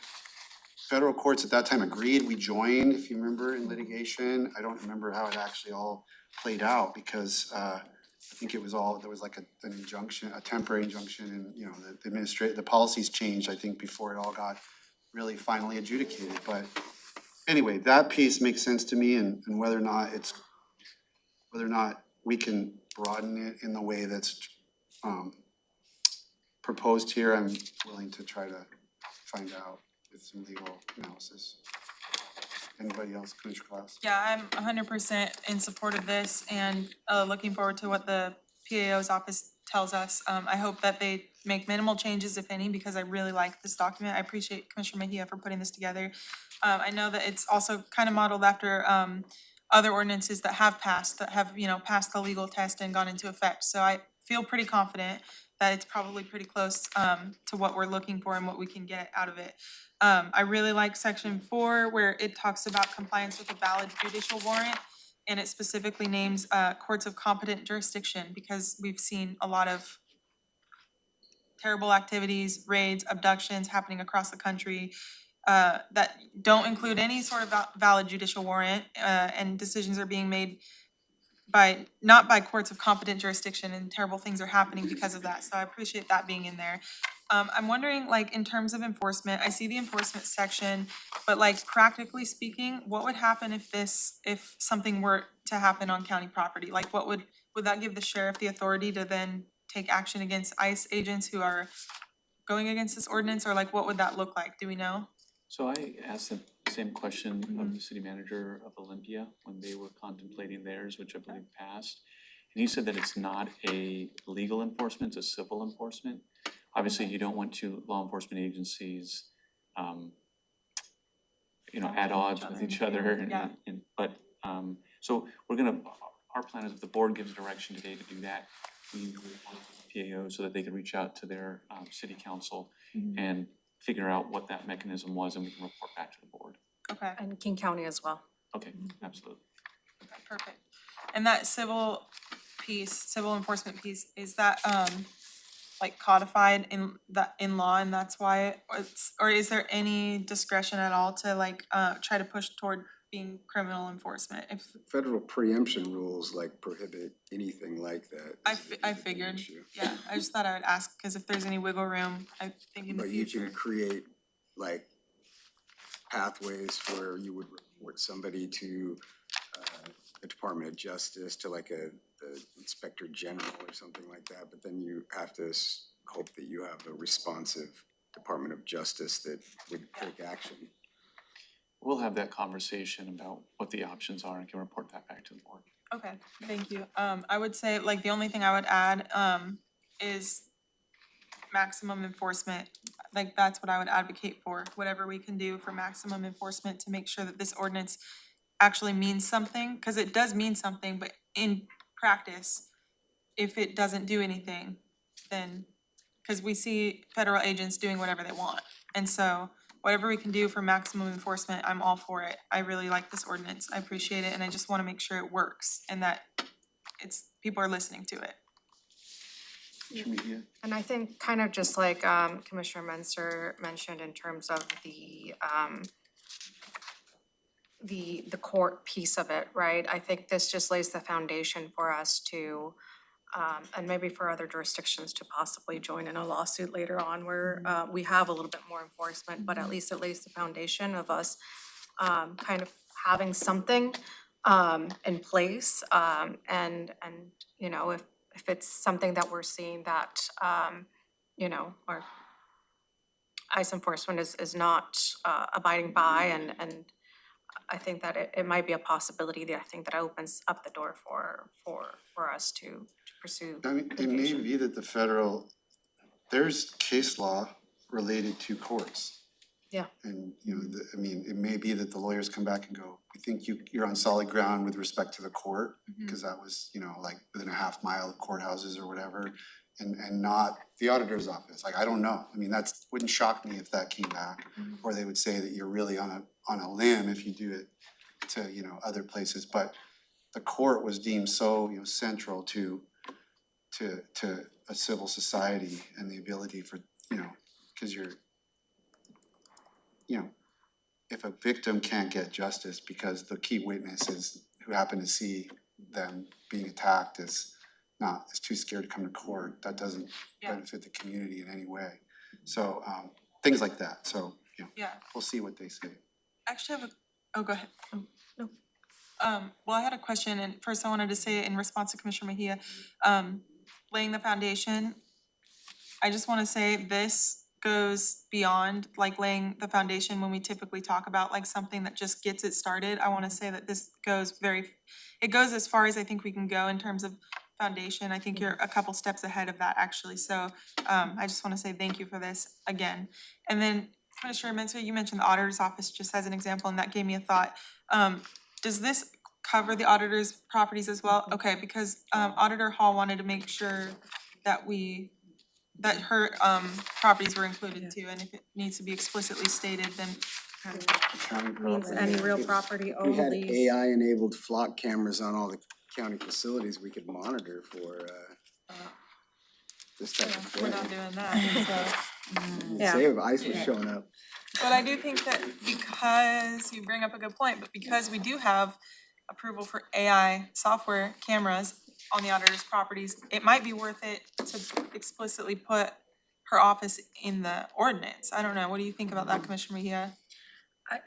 federal courts at that time agreed. We joined, if you remember, in litigation. I don't remember how it actually all played out because I think there was an injunction, a temporary injunction, and the policies changed, I think, before it all got really finally adjudicated. But anyway, that piece makes sense to me, and whether or not we can broaden it in the way that's proposed here, I'm willing to try to find out with some legal analysis. Anybody else, Commissioner Klaus? Yeah, I'm 100% in support of this and looking forward to what the PAO's office tells us. I hope that they make minimal changes, if any, because I really like this document. I appreciate Commissioner Mejia for putting this together. I know that it's also kind of modeled after other ordinances that have passed the legal test and gone into effect. So I feel pretty confident that it's probably pretty close to what we're looking for and what we can get out of it. I really like section 4 where it talks about compliance with a valid judicial warrant, and it specifically names courts of competent jurisdiction because we've seen a lot of terrible activities, raids, abductions happening across the country that don't include any sort of valid judicial warrant, and decisions are being made not by courts of competent jurisdiction, and terrible things are happening because of that. So I appreciate that being in there. I'm wondering, in terms of enforcement, I see the enforcement section, but practically speaking, what would happen if something were to happen on county property? Would that give the sheriff the authority to then take action against ICE agents who are going against this ordinance, or what would that look like? Do we know? So I asked the same question of the city manager of Olympia when they were contemplating theirs, which I believe passed. And he said that it's not a legal enforcement, it's a civil enforcement. Obviously, you don't want law enforcement agencies, at odds with each other. So our plan is if the board gives direction today to do that, we will work with the PAO so that they can reach out to their city council and figure out what that mechanism was, and we can report back to the board. Okay, and King County as well. Okay, absolutely. perfect. And that civil enforcement piece, is that codified in law, and that's why or is there any discretion at all to try to push toward being criminal enforcement? If Federal preemption rules prohibit anything like that. I figured, yeah, I just thought I would ask, because if there's any wiggle room, I think in the But you future. can create pathways where you would report somebody to the Department of Justice, to the Inspector General or something like that, but then you have to hope that you have a responsive Department of Justice that would take action. We'll have that conversation about what the options are and can report that back to the board. Okay, thank you. I would say, like, the only thing I would add, is maximum enforcement. Like, that's what I would advocate for, whatever we can do for maximum enforcement to make sure that this ordinance actually means something, cause it does mean something, but in practice, if it doesn't do anything, then, cause we see federal agents doing whatever they want. And so, whatever we can do for maximum enforcement, I'm all for it. I really like this ordinance, I appreciate it, and I just wanna make sure it works and that people are listening to it. Commissioner Mejia? And I think kind of just like Commissioner Menser mentioned in terms of the court piece of it, right? I think this just lays the foundation for us to and maybe for other jurisdictions to possibly join in a lawsuit later on where we have a little bit more enforcement, but at least it lays the foundation of us kind of having something in place. And you know, if it's something that we're seeing that you know, or ICE enforcement is not abiding by, and I think that it might be a possibility that I think that opens up the door for us to pursue. I mean, it may be that the federal, there's case law related to courts. Yeah. And, you know, I mean, it may be that the lawyers come back and go, we think you're on solid ground with respect to the court, because that was, you know, like within a half mile of courthouses or whatever, and not the auditor's office. Like, I don't know. I mean, wouldn't shock me if that came back, or they would say that you're really on a limb if you do it to, you know, other places. But the court was deemed so, you know, central to a civil society and the ability for, you know, because you're, you know, if a victim can't get justice because the key witnesses who happen to see them being attacked is too scared to come to court, that doesn't Yeah. benefit the community in any way. So things like that. So, you know, Yeah, we'll see what they say. actually I have oh, go ahead. No. Well, I had a question, and first I wanted to say in response to Commissioner Mejia, laying the foundation, I just wanna say this goes beyond like laying the foundation when we typically talk about like something that just gets it started. I wanna say that this goes it goes as far as I think we can go in terms of foundation. I think you're a couple steps ahead of that actually, so I just wanna say thank you for this again. And then Commissioner Mensah, you mentioned the auditor's office just as an example, and that gave me a thought. Does this cover the auditor's properties as well? Okay, because Auditor Hall wanted to make sure that her properties were included too, and if it needs to be explicitly stated, then County Means property. any real property We had only. AI-enabled flock cameras on all the county facilities we could monitor for this type of we're thing. not doing that, so. Yeah. Say if ICE was showing up. But I do think that because you bring up a good point, but because we do have approval for AI software cameras on the auditor's properties, it might be worth it to explicitly put her office in the ordinance. I don't know, what do you think about that, Commissioner Mejia?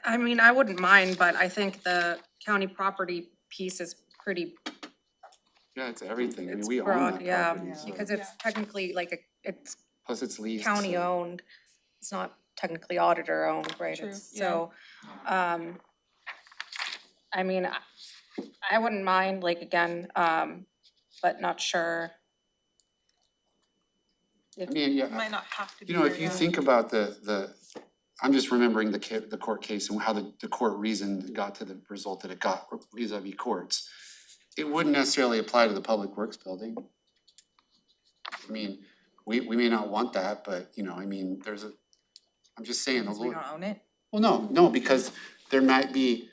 I mean, I wouldn't mind, but I think the county property piece is pretty Yeah, it's everything. I mean, it's we own broad, that yeah, property, so. because it's technically like it's Plus it's leased. county so- owned. It's not technically auditor owned, right? True, It's- yeah. So, I mean, I wouldn't mind, like, again, but not sure. I mean, yeah, It might not have to be you know, if there, you yeah. think about I'm just remembering the court case and how the court reasoned got to the result that it got vis-a-vis courts. It wouldn't necessarily apply to the Public Works building. I mean, we may not want that, but, you know, I mean, I'm just saying, the Because we Lord. don't own it. Well, no, because there might be,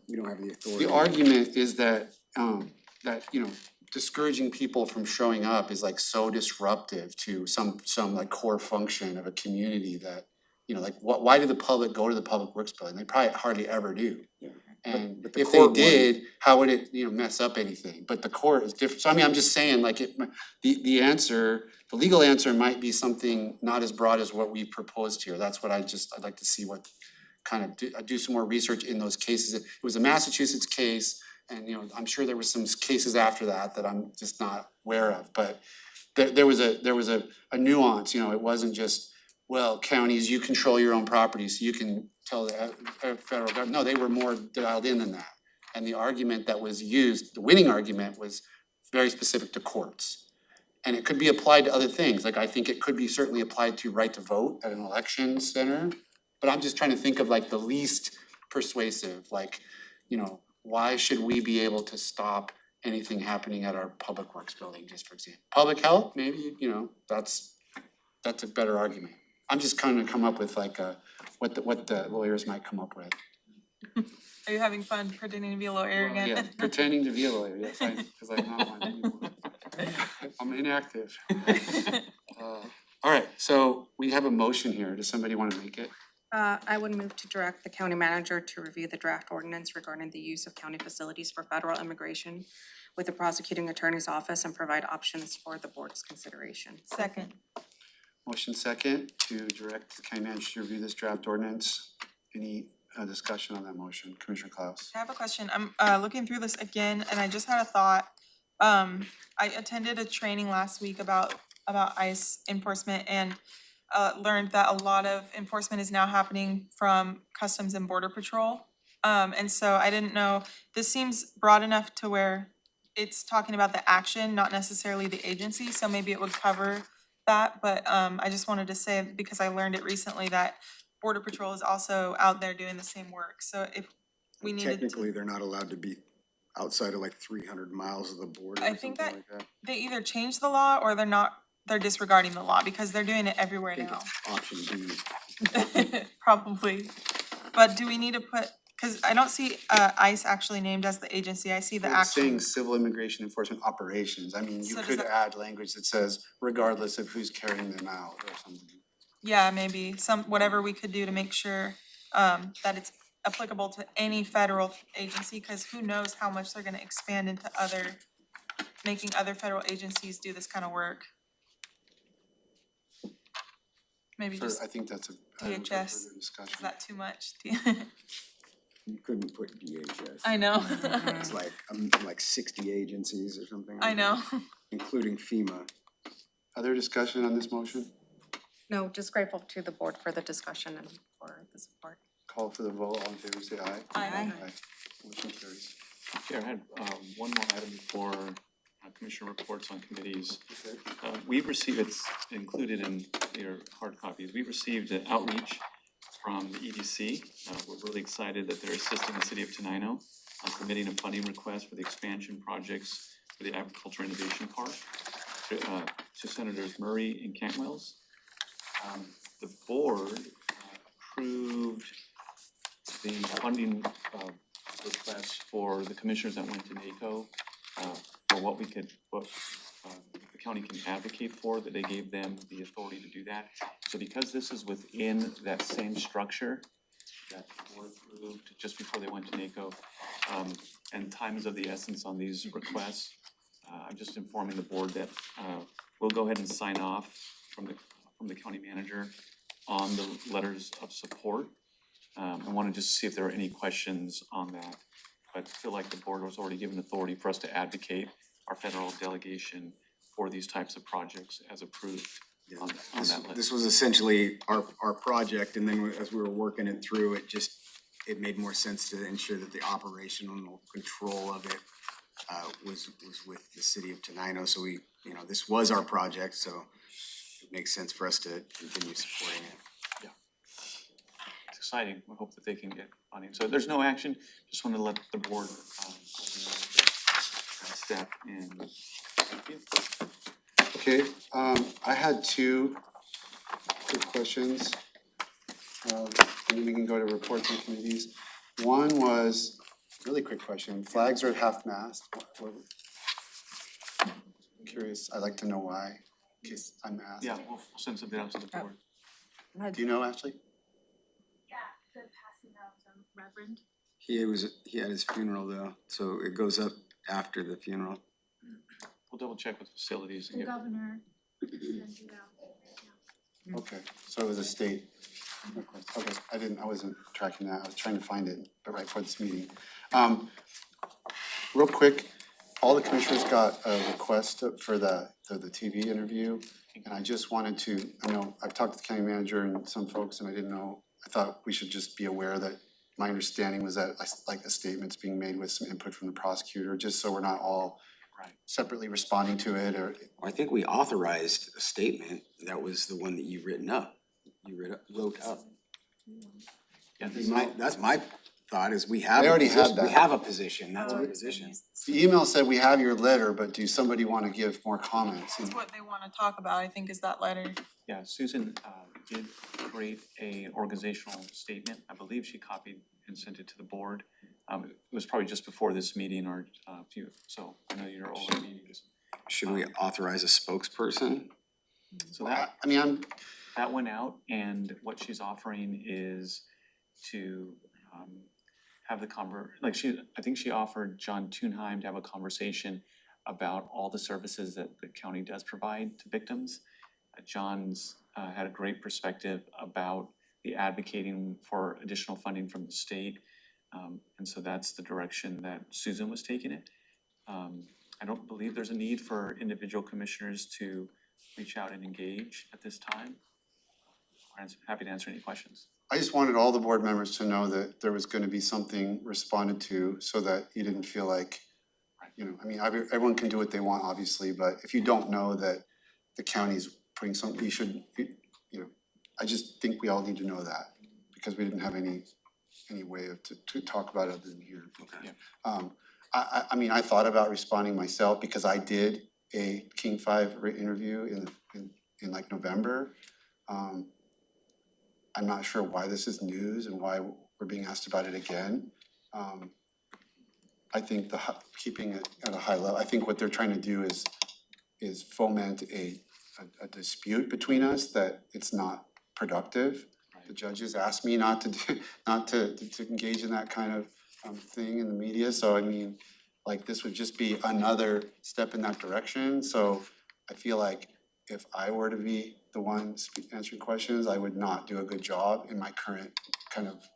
We don't have the authority. the argument is that, you know, discouraging people from showing up is like so disruptive to some like core function of a community that, you know, like why do the public go to the Public Works building? They probably hardly ever do. Yeah. And but the if they court did, how would it, you know, mess up anything? But the court is different. So I mean, I'm just saying, like, the legal answer might be something not as broad as what we proposed here. That's what I'd like to see what kind of do some more research in those cases. It was a Massachusetts case, and, you know, I'm sure there were some cases after that I'm just not aware of, but there was a nuance, you know, it wasn't just well, counties, you control your own property, so you can tell the federal government, no, they were more dialed in than that. And the argument that was used, the winning argument was very specific to courts. And it could be applied to other things, like I think it could be certainly applied to right to vote at an election center. But I'm just trying to think of like the least persuasive, like, you know, why should we be able to stop anything happening at our public works building, just for example? Public health, maybe, you know, that's a better argument. I'm just kind of come up with like what the lawyers might come up with. Are you having fun pretending to be a lawyer Well, yeah, again? pretending to be a lawyer, yes, because I'm not one anymore. I'm inactive. All right, so we have a motion here. Does somebody want to make it? I would move to direct the county manager to review the draft ordinance regarding the use of county facilities for federal immigration with the prosecuting attorney's office and provide options for the board's consideration. Second. Motion second to direct the county manager to review this draft ordinance. Any discussion on that motion? Commissioner Klaus? I have a question. I'm looking through this again and I just had a thought. I attended a training last week about ICE enforcement and learned that a lot of enforcement is now happening from Customs and Border Patrol. And so I didn't know, this seems broad enough to where it's talking about the action, not necessarily the agency, so maybe it would cover that, but I just wanted to say, because I learned it recently, that Border Patrol is also out there doing the same work, so if we needed to. Technically, they're not allowed to be outside of like 300 miles of the border I or think something like that. They either changed the law or they're disregarding the law, because they're doing it everywhere I think now. it's option B. Probably, but do we need to put, cause I don't see ICE actually named as the agency, I see the It's saying action. civil immigration enforcement operations. I mean, you So does could that- add language that says regardless of who's carrying them out or something. Yeah, maybe whatever we could do to make sure that it's applicable to any federal agency, cause who knows how much they're gonna expand into making other federal agencies do this kind of work. Maybe For, just, I think that's a item for DHS. further discussion. is that too much? You couldn't put DHS. I know. It's like 60 agencies or something. I like know. that, including FEMA. Other discussion on this motion? No, just grateful to the board for the discussion and for the support. Call for the vote. All in favor, say aye. Aye. Motion carries. Chair, I had one more item before commissioner reports on committees. Okay. We've received, it's included in your hard copies, we've received an outreach from the EDC. We're really excited that they're assisting the city of Tenino on submitting a funding request for the expansion projects for the Agriculture Innovation Park to Senators Murray and Cantwell's. The board approved the funding request for the commissioners that went to NACO for what the county can advocate for, that they gave them the authority to do that. So because this is within that same structure that the board approved just before they went to NACO, and time is of the essence on these requests, I'm just informing the board that we'll go ahead and sign off from the county manager on the letters of support. I wanna just see if there are any questions on that. But I feel like the board was already given authority for us to advocate our federal delegation for these types of projects as approved on that list. This was essentially our project, and then as we were working it through, it made more sense to ensure that the operational control of it was with the city of Tenino. So this was our project, so it makes sense for us to continue supporting it. It's exciting. We hope that they can get funding. So there's no action. Just wanted to let the board step in. Thank you. Okay, I had two quick questions. And then we can go to reports and committees. One was, really quick question, flags are half-mast. I'm curious, I'd like to know why, in case I'm asked. Yeah, we'll send something out to the board. Do you know, Ashley? Yeah, the passing of the Reverend. He had his funeral though, so it goes up after the funeral. We'll double check with facilities and The get, governor sent it out. Okay, so it was a state request. Okay, I wasn't tracking that. I was trying to find it, but right for this meeting. Real quick, all the commissioners got a request for the TV interview. And I just wanted to, I know, I've talked to the county manager and some folks and I didn't know, I thought we should just be aware that my understanding was that like a statement's being made with some input from the prosecutor, just so we're not all Right. separately responding to it or. I think we authorized a statement, that was the one that you wrote up. Yeah, this is, That's my thought, is we have They a already had position, we that. have a position, that's Oh, our it's been position. used. The email said we have your letter, but do somebody wanna give more comments? That's what they wanna talk about, I think, is that letter. yeah, Susan did create a organizational statement. I believe she copied and sent it to the board. It was probably just before this meeting or few, so I know you're all in meetings. Should we authorize a spokesperson? So that I mean, that went out, and what she's offering is to have the I think she offered John Thunheim to have a conversation about all the services that the county does provide to victims. John's had a great perspective about the advocating for additional funding from the state. And so that's the direction that Susan was taking it. I don't believe there's a need for individual commissioners to reach out and engage at this time. I'm happy to answer any questions. I just wanted all the board members to know that there was gonna be something responded to so that you didn't feel like, you know, I mean, everyone can do what they want, obviously, but if you don't know that the county's putting something, you should, you know, I just think we all need to know that because we didn't have any way of to talk about it other than here. Yeah. I mean, I thought about responding myself because I did a King 5 interview in like November. I'm not sure why this is news and why we're being asked about it again. I think keeping it at a high level, I think what they're trying to do is foment a dispute between us that it's not productive. The judges asked me not to engage in that kind of thing in the media, so I mean, like, this would just be another step in that direction, so I feel like if I were to be the one answering questions, I would not do a good job in my current kind of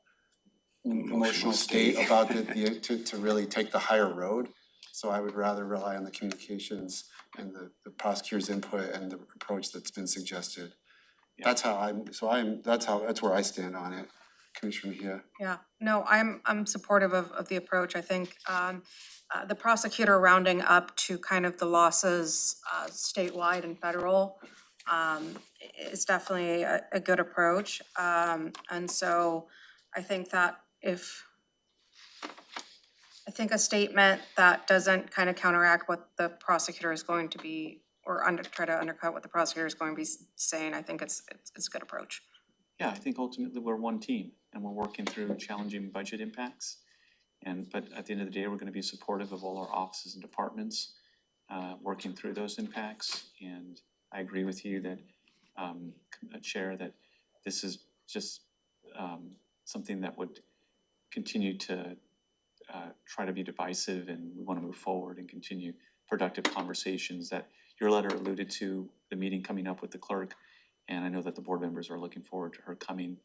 emotional state about to really take the higher road. So I would rather rely on the communications and the prosecutor's input and the approach that's been suggested. Yeah. That's where I stand on it, Commissioner Mejia. Yeah, no, I'm supportive of the approach. I think the prosecutor rounding up to kind of the losses statewide and federal is definitely a good approach. And so I think that I think a statement that doesn't kind of counteract what the prosecutor is going to be, or try to undercut what the prosecutor is going to be saying, I think it's a good approach. Yeah, I think ultimately we're one team and we're working through challenging budget impacts. But at the end of the day, we're gonna be supportive of all our offices and departments, working through those impacts. And I agree with you that, Chair, that this is just something that would continue to try to be divisive, and we wanna move forward and continue productive conversations that your letter alluded to, the meeting coming up with the clerk. And I know that the board members are looking forward to her coming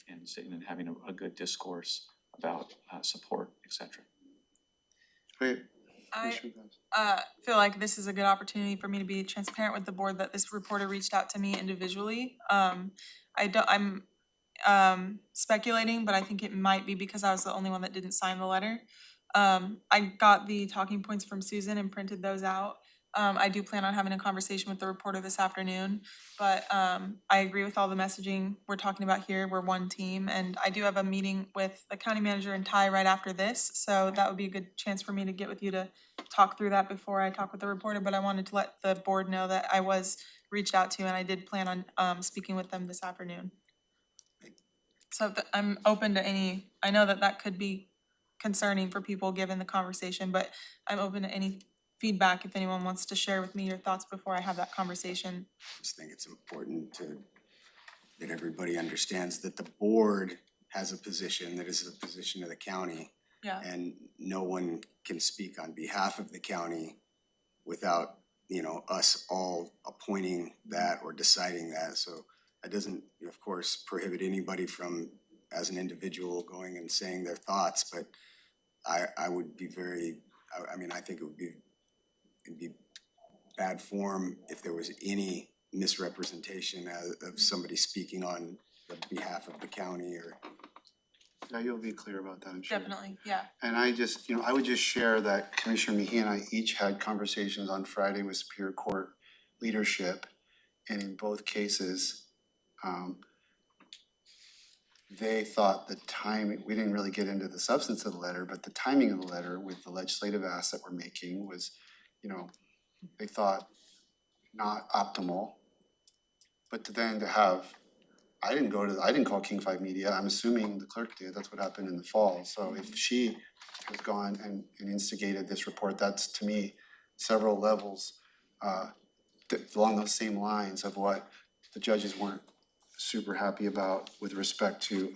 and sitting and having a good discourse about support, et cetera. Great. I Commissioner Gonz. feel like this is a good opportunity for me to be transparent with the board that this reporter reached out to me individually. I'm speculating, but I think it might be because I was the only one that didn't sign the letter. I got the talking points from Susan and printed those out. I do plan on having a conversation with the reporter this afternoon, but I agree with all the messaging we're talking about here. We're one team, and I do have a meeting with the county manager and Ty right after this, so that would be a good chance for me to get with you to talk through that before I talk with the reporter, but I wanted to let the board know that I was reached out to and I did plan on speaking with them this afternoon. So I'm open to any, I know that that could be concerning for people given the conversation, but I'm open to any feedback if anyone wants to share with me your thoughts before I have that conversation. I just think it's important that everybody understands that the board has a position that is the position of the county. Yeah. And no one can speak on behalf of the county without, us all appointing that or deciding that. So that doesn't, of course, prohibit anybody from, as an individual, going and saying their thoughts, but I would be very I mean, I think it'd be bad form if there was any misrepresentation of somebody speaking on the behalf of the county or. Yeah, you'll be clear about that, I'm sure. Definitely, yeah. And I just, I would just share that Commissioner Mejia and I each had conversations on Friday with Superior Court leadership. And in both cases, they thought the timing, we didn't really get into the substance of the letter, but the timing of the letter with the legislative ask that we're making was, they thought not optimal. But to have, I didn't call King 5 Media, I'm assuming the clerk did, that's what happened in the fall. So if she has gone and instigated this report, that's to me several levels along those same lines of what the judges weren't super happy about with respect to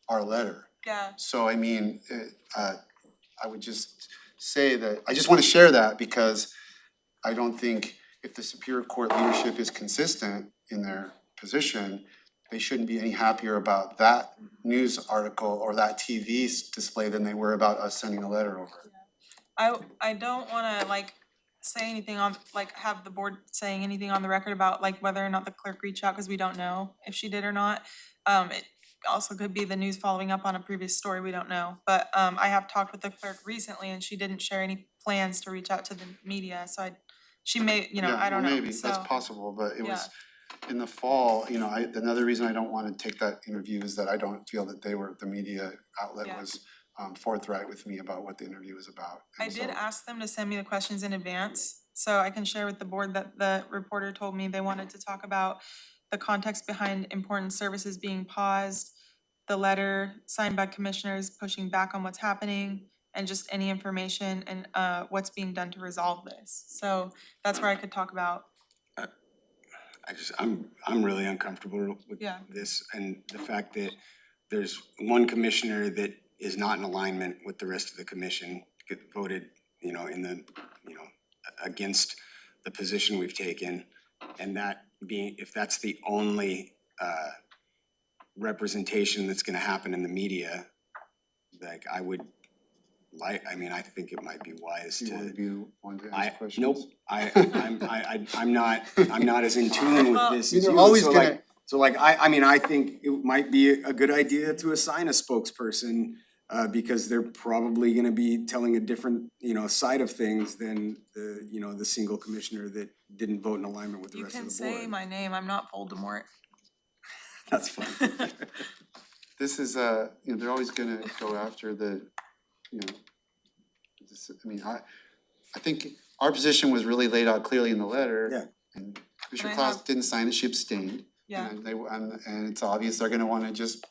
our letter. Yeah, So I mean, I would just say that, I just wanna share that because I don't think if the Superior Court leadership is consistent in their position, they shouldn't be any happier about that news article or that TV display than they were about us sending a letter over. I don't wanna say anything on, have the board saying anything on the record about whether or not the clerk reached out, cause we don't know if she did or not. It also could be the news following up on a previous story, we don't know. But I have talked with the clerk recently and she didn't share any plans to reach out to the media, so she may, Yeah, I don't well, know, maybe, so. that's possible, but it was in the fall, another reason I don't wanna take that interview is that I don't feel that the media outlet Yeah. was forthright with me about what the interview was about. I And did so- ask them to send me the questions in advance, so I can share with the board that the reporter told me they wanted to talk about the context behind important services being paused, the letter signed by commissioners pushing back on what's happening, and just any information and what's being done to resolve this. So that's where I could talk about, I'm really uncomfortable with Yeah. this and the fact that there's one commissioner that is not in alignment with the rest of the commission, get voted, against the position we've taken. And that being, if that's the only representation that's gonna happen in the media, I think it might be wise You wanna to. be one to I, ask questions? nope, I'm not as in tune with this as You're you, always so gonna- I think it might be a good idea to assign a spokesperson. Because they're probably gonna be telling a different, side of things than the single commissioner that didn't vote in alignment with the you rest of can the board. say my name, I'm not Voldemort. That's fine. This is, they're always gonna go after the, I think our position was really laid out clearly in the letter. Yeah. And Commissioner And I Klaus have- didn't sign it, she abstained. Yeah. And it's obvious they're gonna wanna just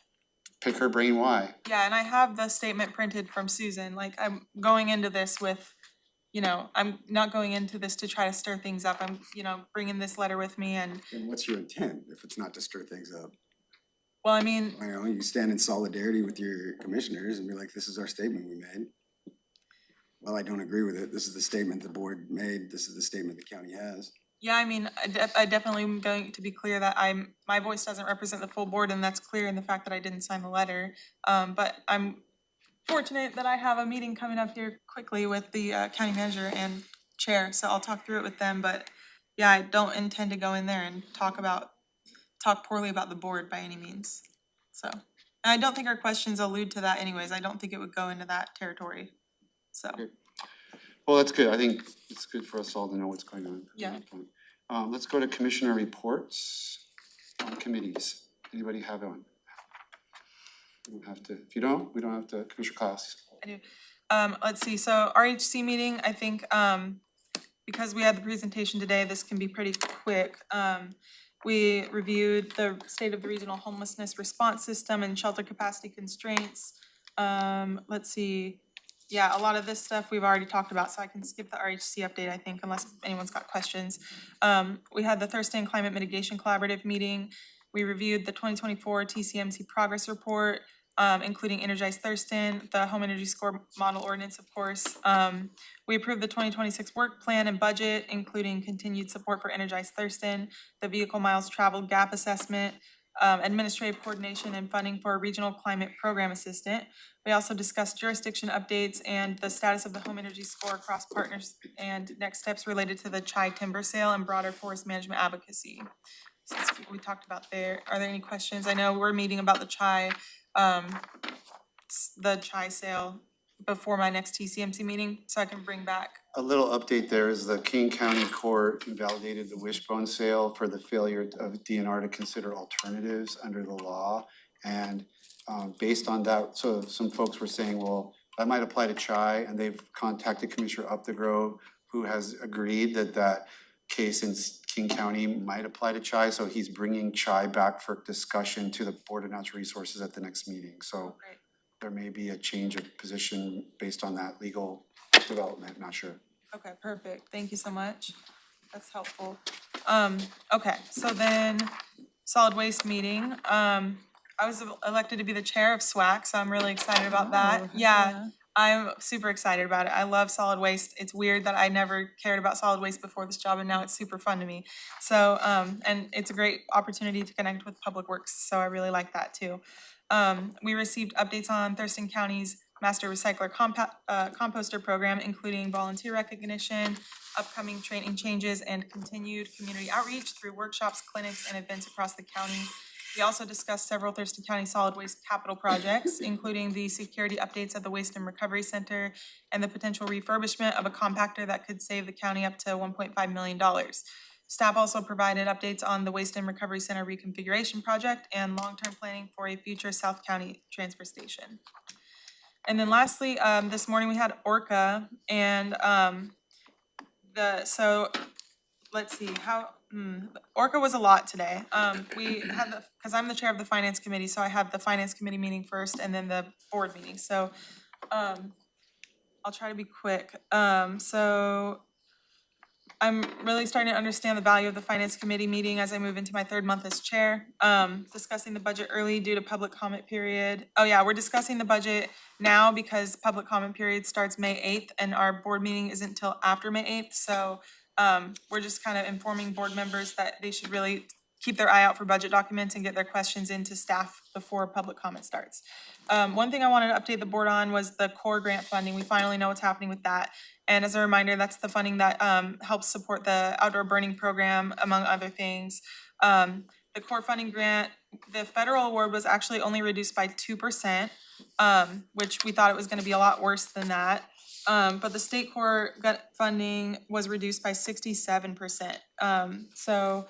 pick her brain why. Yeah, and I have the statement printed from Susan, I'm going into this with, I'm not going into this to try to stir things up, I'm, bringing this letter with me and, And what's your intent, if it's not to stir things up? well, I mean, You stand in solidarity with your commissioners and be like, this is our statement we made. Well, I don't agree with it, this is the statement the board made, this is the statement the county has. yeah, I mean, I definitely am going to be clear that my voice doesn't represent the full board and that's clear in the fact that I didn't sign the letter. But I'm fortunate that I have a meeting coming up here quickly with the county manager and chair, so I'll talk through it with them, but yeah, I don't intend to go in there and talk poorly about the board by any means, so. And I don't think our questions allude to that anyways, I don't think it would go into that territory, so. Okay. Well, that's good, I think it's good for us all to know what's going on. Yeah. Let's go to commissioner reports on committees. Anybody have one? You don't have to, if you don't, we don't have to, Commissioner Klaus. I do. Let's see, so RHC meeting, I think, because we had the presentation today, this can be pretty quick. We reviewed the state of the regional homelessness response system and shelter capacity constraints. Let's see, yeah, a lot of this stuff we've already talked about, so I can skip the RHC update, I think, unless anyone's got questions. We had the Thurston Climate Mitigation Collaborative meeting. We reviewed the 2024 TCMC progress report, including Energize Thurston, the home energy score model ordinance, of course. We approved the 2026 work plan and budget, including continued support for Energize Thurston, the vehicle miles traveled gap assessment, administrative coordination and funding for a regional climate program assistant. We also discussed jurisdiction updates and the status of the home energy score across partners and next steps related to the chai timber sale and broader forest management advocacy. Since we talked about there, are there any questions? I know we're meeting about the chai sale before my next TCMC meeting, so I can bring back. A little update there is the King County Court invalidated the wishbone sale for the failure of DNR to consider alternatives under the law. And based on that, so some folks were saying, well, that might apply to chai, and they've contacted Commissioner Upthegrove, who has agreed that that case in King County might apply to chai, so he's bringing chai back for discussion to the Board of Natural Resources at the next meeting. So Great. there may be a change of position based on that legal development, not sure. Okay, perfect. Thank you so much. That's helpful. Okay, so then solid waste meeting. I was elected to be the chair of SWAC, so I'm really excited about that. Yeah, I'm super excited about it. I love solid waste. It's weird that I never cared about solid waste before this job, and now it's super fun to me. So, and it's a great opportunity to connect with Public Works, so I really like that too. We received updates on Thurston County's Master Recycler Composter Program, including volunteer recognition, upcoming training changes, and continued community outreach through workshops, clinics, and events across the county. We also discussed several Thurston County solid waste capital projects, including the security updates at the Waste and Recovery Center and the potential refurbishment of a compactor that could save the county up to $1.5 million. Staff also provided updates on the Waste and Recovery Center reconfiguration project and long-term planning for a future South County transfer station. And then lastly, this morning we had Orca, and let's see, Orca was a lot today. We had because I'm the chair of the finance committee, so I had the finance committee meeting first and then the board meeting. So I'll try to be quick. So I'm really starting to understand the value of the finance committee meeting as I move into my third month as chair. Discussing the budget early due to public comment period. Oh yeah, we're discussing the budget now because public comment period starts May 8th and our board meeting isn't until after May 8th. So we're just kind of informing board members that they should really keep their eye out for budget documents and get their questions into staff before public comment starts. One thing I wanted to update the board on was the core grant funding. We finally know what's happening with that. And as a reminder, that's the funding that helps support the outdoor burning program, among other things. The core funding grant, the federal award was actually only reduced by 2%, which we thought it was gonna be a lot worse than that. But the state core funding was reduced by 67%. So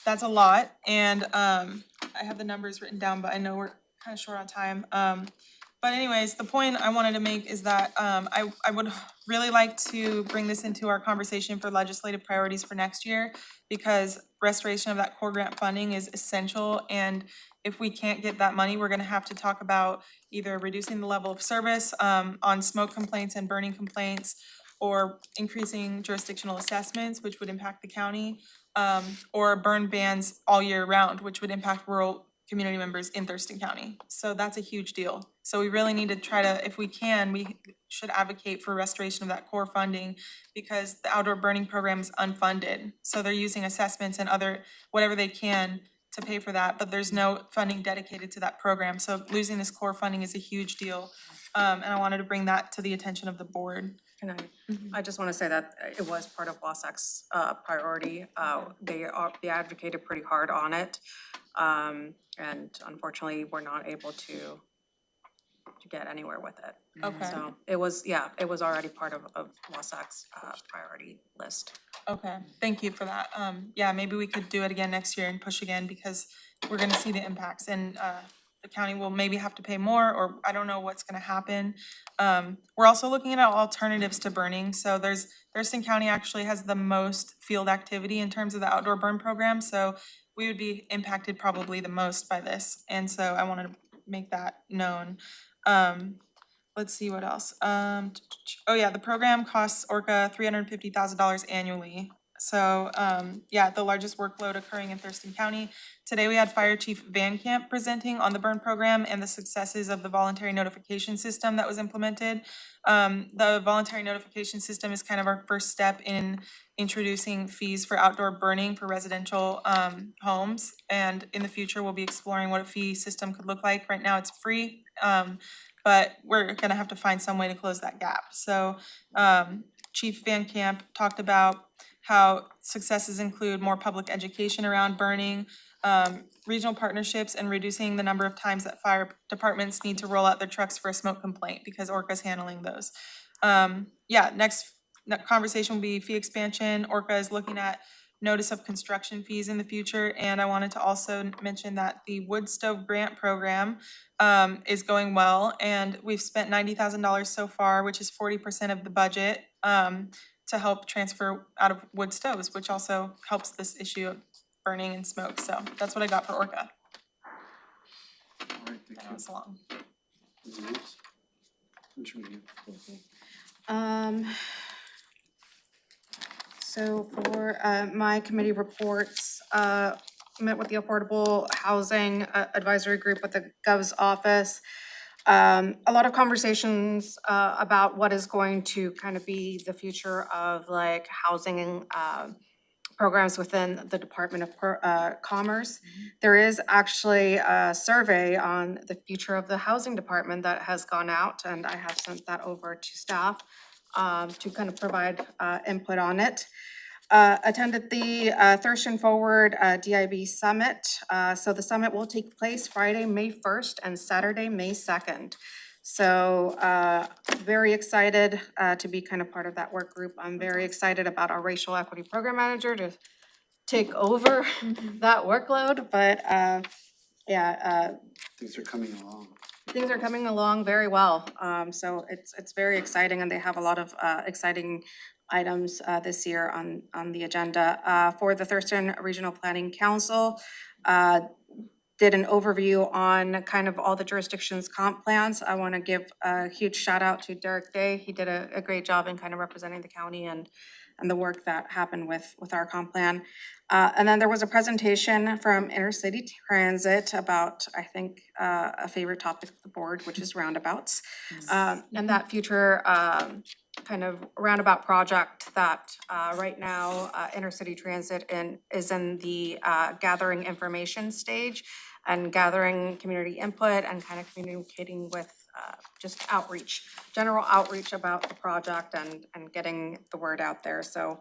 that's a lot. And I have the numbers written down, but I know we're kind of short on time. But anyways, the point I wanted to make is that I would really like to bring this into our conversation for legislative priorities for next year, because restoration of that core grant funding is essential. And if we can't get that money, we're gonna have to talk about either reducing the level of service on smoke complaints and burning complaints, or increasing jurisdictional assessments, which would impact the county, or burn bans all year round, which would impact rural community members in Thurston County. So that's a huge deal. So we really need to try to, if we can, we should advocate for restoration of that core funding, because the outdoor burning program is unfunded. So they're using assessments and other, whatever they can to pay for that, but there's no funding dedicated to that program. So losing this core funding is a huge deal. And I wanted to bring that to the attention of the board. Can I just wanna say that it was part of WASAC's priority. They advocated pretty hard on it. And unfortunately, we're not able to get anywhere with it. Okay. So it was already part of WASAC's priority list. Okay, thank you for that. Yeah, maybe we could do it again next year and push again, because we're gonna see the impacts, and the county will maybe have to pay more, or I don't know what's gonna happen. We're also looking at alternatives to burning. So Thurston County actually has the most field activity in terms of the outdoor burn program, so we would be impacted probably the most by this. And so I wanted to make that known. Let's see what else. Oh yeah, the program costs Orca $350,000 annually. So, yeah, the largest workload occurring in Thurston County. Today, we had Fire Chief Van Camp presenting on the burn program and the successes of the voluntary notification system that was implemented. The voluntary notification system is kind of our first step in introducing fees for outdoor burning for residential homes. And in the future, we'll be exploring what a fee system could look like. Right now, it's free, but we're gonna have to find some way to close that gap. So Chief Van Camp talked about how successes include more public education around burning, regional partnerships, and reducing the number of times that fire departments need to roll out their trucks for a smoke complaint because Orca's handling those. Yeah, next conversation will be fee expansion. Orca is looking at notice of construction fees in the future, and I wanted to also mention that the wood stove grant program is going well, and we've spent $90,000 so far, which is 40% of the budget, to help transfer out of wood stoves, which also helps this issue of burning and smoke. So that's what I got for Orca. All right, thank That you. was long. Anything else? Commissioner McGee. So for my committee reports, met with the Affordable Housing Advisory Group with the Gov's office. A lot of conversations about what is going to kind of be the future of like housing programs within the Department of Commerce. There is actually a survey on the future of the housing department that has gone out, and I have sent that over to staff to kind of provide input on it. Attended the Thurston Forward DIB Summit. So the summit will take place Friday, May 1st and Saturday, May 2nd. So very excited to be kind of part of that work group. I'm very excited about our racial equity program manager to take over that workload, but yeah. Things are coming along. Things are coming along very well. So it's very exciting, and they have a lot of exciting items this year on the agenda. For the Thurston Regional Planning Council, did an overview on kind of all the jurisdictions' comp plans. I want to give a huge shout out to Derek Day. He did a great job in kind of representing the county and the work that happened with our comp plan. And then there was a presentation from Intercity Transit about, I think, a favorite topic of the board, which is roundabouts. And that future kind of roundabout project that right now Intercity Transit is in the gathering information stage and gathering community input and kind of communicating with just outreach, general outreach about the project and getting the word out there. So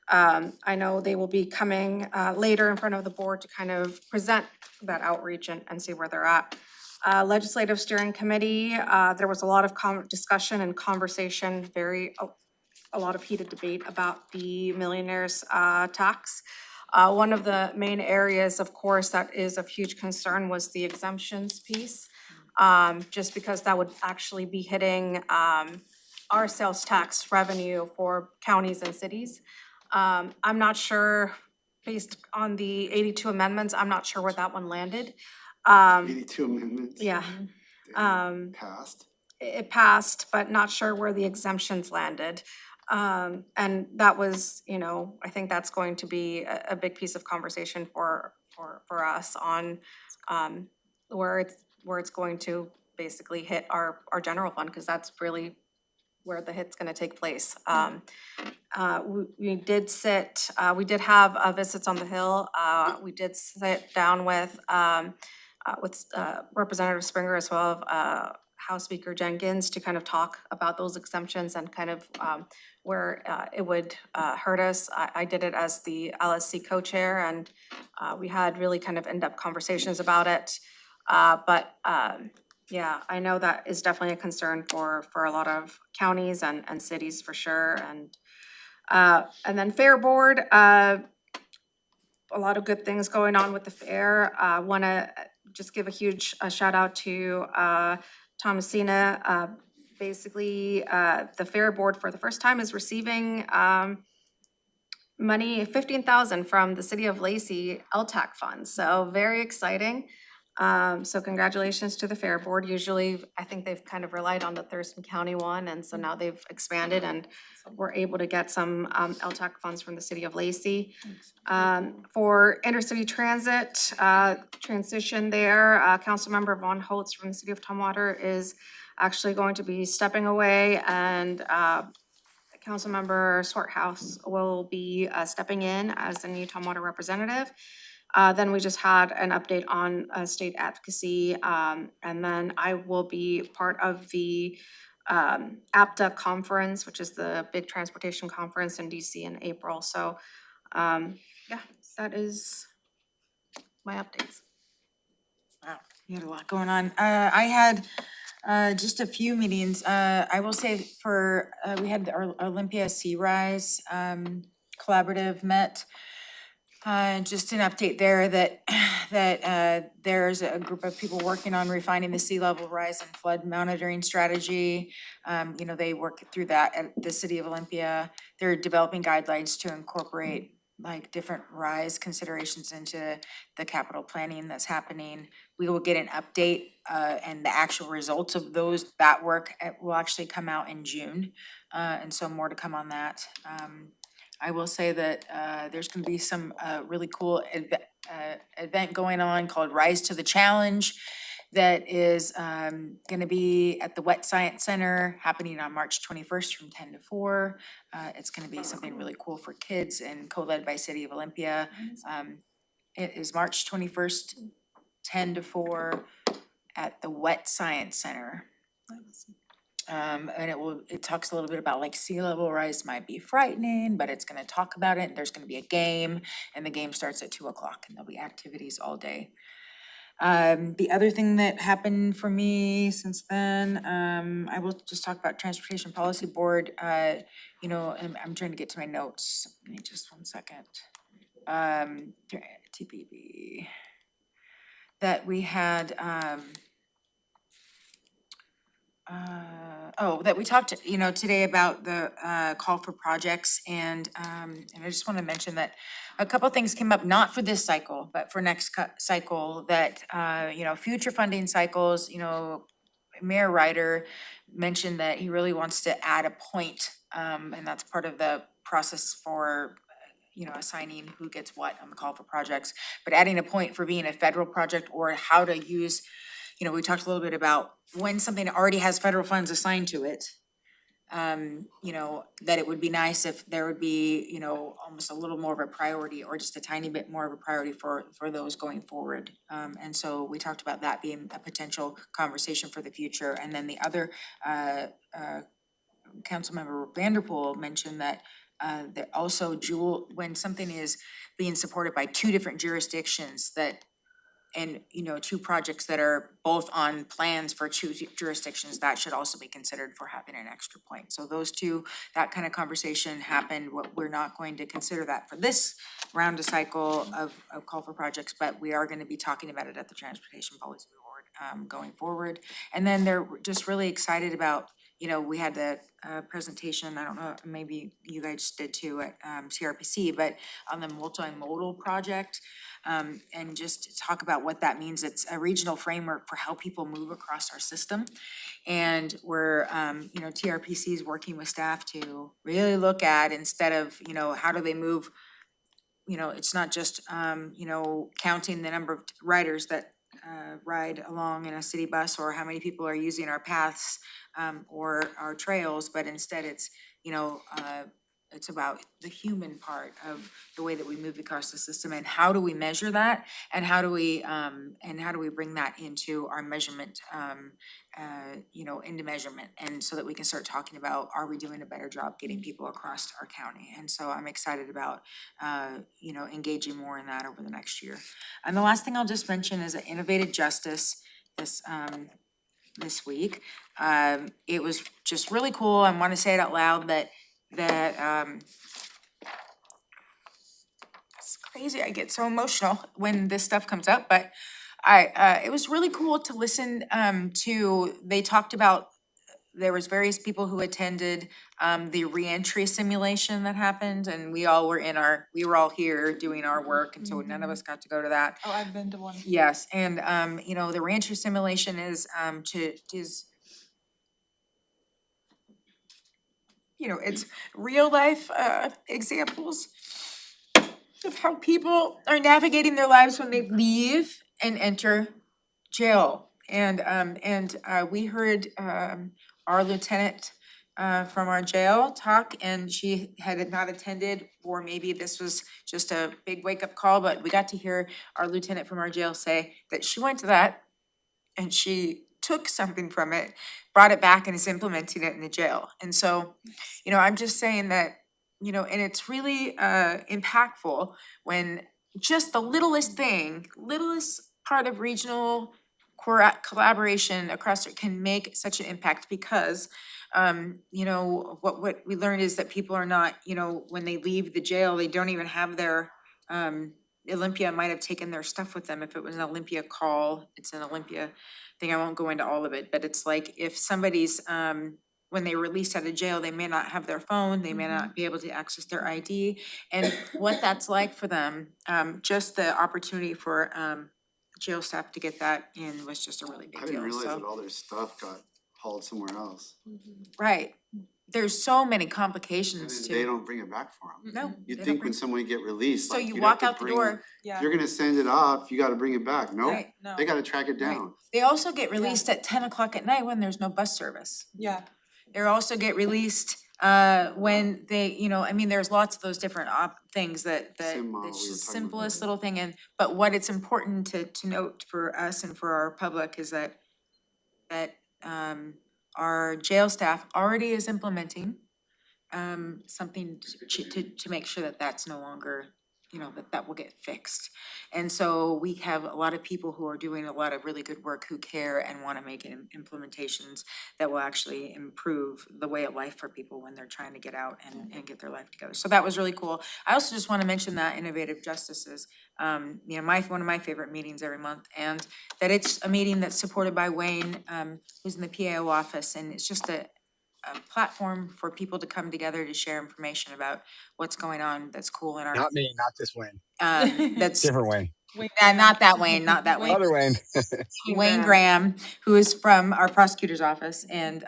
I know they will be coming later in front of the board to kind of present that outreach and see where they're at. Legislative Steering Committee, there was a lot of discussion and conversation, a lot of heated debate about the millionaires tax. One of the main areas, of course, that is of huge concern was the exemptions piece. Just because that would actually be hitting our sales tax revenue for counties and cities. I'm not sure, based on the 82 amendments, I'm not sure where that one landed. 82 amendments. Yeah. Passed. It passed, but not sure where the exemptions landed. And that was, I think that's going to be a big piece of conversation for us on where it's going to basically hit our general fund, because that's really where the hit's gonna take place. We did have visits on the Hill. We did sit down with Representative Springer as well as House Speaker Jenkins to kind of talk about those exemptions and kind of where it would hurt us. I did it as the LSC co-chair, and we had really kind of in-depth conversations about it. But yeah, I know that is definitely a concern for a lot of counties and cities for sure. And then Fair Board, a lot of good things going on with the fair. Wanna just give a huge shout out to Thomasina. Basically, the Fair Board for the first time is receiving money, $15,000 from the City of Lacey LTAC funds. So very exciting. So congratulations to the Fair Board. Usually, I think they've kind of relied on the Thurston County one, and so now they've expanded and we're able to get some LTAC funds from the city of Lacey. For intercity transit, transition there, Councilmember Von Holtz from the city of Tumwater is actually going to be stepping away, and Councilmember Swarthouse will be stepping in as the new Tumwater representative. Then we just had an update on state advocacy, and then I will be part of the APTA conference, which is the big transportation conference in DC in April. So, yeah, that is my updates. Wow, you had a lot going on. I had just a few meetings. I will say for, we had our Olympia Sea Rise collaborative met. Just an update there that there's a group of people working on refining the sea level rise and flood monitoring strategy. You know, they work through that at the city of Olympia. They're developing guidelines to incorporate like different rise considerations into the capital planning that's happening. We will get an update and the actual results of that work will actually come out in June. And so more to come on that. I will say that there's gonna be some really cool event going on called Rise to the Challenge that is gonna be at the Wet Science Center happening on March 21st from 10 to 4. It's gonna be something really cool for kids and co-led by City of Olympia. It is March 21st, 10 to 4 at the Wet Science Center. And it talks a little bit about like sea level rise might be frightening, but it's gonna talk about it. There's gonna be a game and the game starts at 2 o'clock and there'll be activities all day. The other thing that happened for me since then, I will just talk about Transportation Policy Board. You know, I'm trying to get to my notes. Give me just 1 second. TPB. That we had, that we talked, you know, today about the call for projects and I just wanna mention that a couple things came up, not for this cycle, but for next cycle, that you know, future funding cycles, you know, Mayor Ryder mentioned that he really wants to add a point, and that's part of the process for you know, assigning who gets what on the call for projects, but adding a point for being a federal project or how to use, you know, we talked a little bit about when something already has federal funds assigned to it. You know, that it would be nice if there would be, you know, almost a little more of a priority or just a tiny bit more of a priority for those going forward. And so we talked about that being a potential conversation for the future. And then the other Councilmember Vanderpool mentioned that also when something is being supported by two different jurisdictions and, you know, two projects that are both on plans for two jurisdictions, that should also be considered for having an extra point. So those two, that kind of conversation happened. We're not going to consider that for this round of cycle of call for projects, but we are gonna be talking about it at the Transportation Policy Board going forward. And then they're just really excited about, you know, we had the presentation, I don't know, maybe you guys did too at CRPC, but on the multimodal project. And just talk about what that means. It's a regional framework for how people move across our system. And we're, you know, TRPC is working with staff to really look at, instead of, you know, how do they move, you know, it's not just, you know, counting the number of riders that ride along in a city bus or how many people are using our paths or our trails, but instead it's, you know, it's about the human part of the way that we move across the system and how do we measure that and how do we bring that into our measurement, you know, into measurement, and so that we can start talking about, are we doing a better job getting people across our county? And so I'm excited about, you know, engaging more in that over the next year. And the last thing I'll just mention is that Innovative Justice this week. It was just really cool. I want to say it out loud that it's crazy. I get so emotional when this stuff comes up, but it was really cool to listen to. They talked about there was various people who attended the reentry simulation that happened, and we all were we were all here doing our work, and so none of us got to go to that. Oh, I've been to one. Yes, and you know, the reentry simulation is you know, it's real life examples of how people are navigating their lives when they leave and enter jail. And we heard our lieutenant from our jail talk, and she had not attended, or maybe this was just a big wake-up call, but we got to hear our lieutenant from our jail say that she went to that and she took something from it, brought it back, and is implementing it in the jail. And so, you know, I'm just saying that, you know, and it's really impactful when just the littlest thing, littlest part of regional collaboration across it can make such an impact, because you know, what we learned is that people are not, you know, when they leave the jail, they don't even have their Olympia might have taken their stuff with them. If it was an Olympia call, it's an Olympia thing. I won't go into all of it, but it's like if somebody's when they released out of jail, they may not have their phone, they may not be able to access their ID, and what that's like for them. Just the opportunity for jail staff to get that in was just a really big I deal. didn't realize So that all their stuff got hauled somewhere else. right, there's so many And complications then to. they don't bring it back for them. No. You'd they think don't when bring- someone get released, So like you you'd walk have to out the bring, door. Yeah. if you're gonna send it off, you gotta bring it back. Nope, Right. No. they gotta track it Right. down. They also get released at 10 o'clock at night when there's no bus service. Yeah. They also get released when they, you know, I mean, there's lots of those different things that Sim model it's we were just talking about. simplest little thing. And but what it's important to note for us and for our public is that our jail staff already is implementing something to make sure that that's no longer, you know, that will get fixed. And so we have a lot of people who are doing a lot of really good work, who care and wanna make implementations that will actually improve the way of life for people when they're trying to get out and get their life together. So that was really cool. I also just wanna mention that Innovative Justices, you know, one of my favorite meetings every month, and that it's a meeting that's supported by Wayne, who's in the PAO office, and it's just a platform for people to come together to share information about what's going on that's cool in our, Not me, not this Wayne. that's, Different Wayne. not that Wayne, not that Wayne. Other Wayne. Wayne Graham, who is from our prosecutor's office, and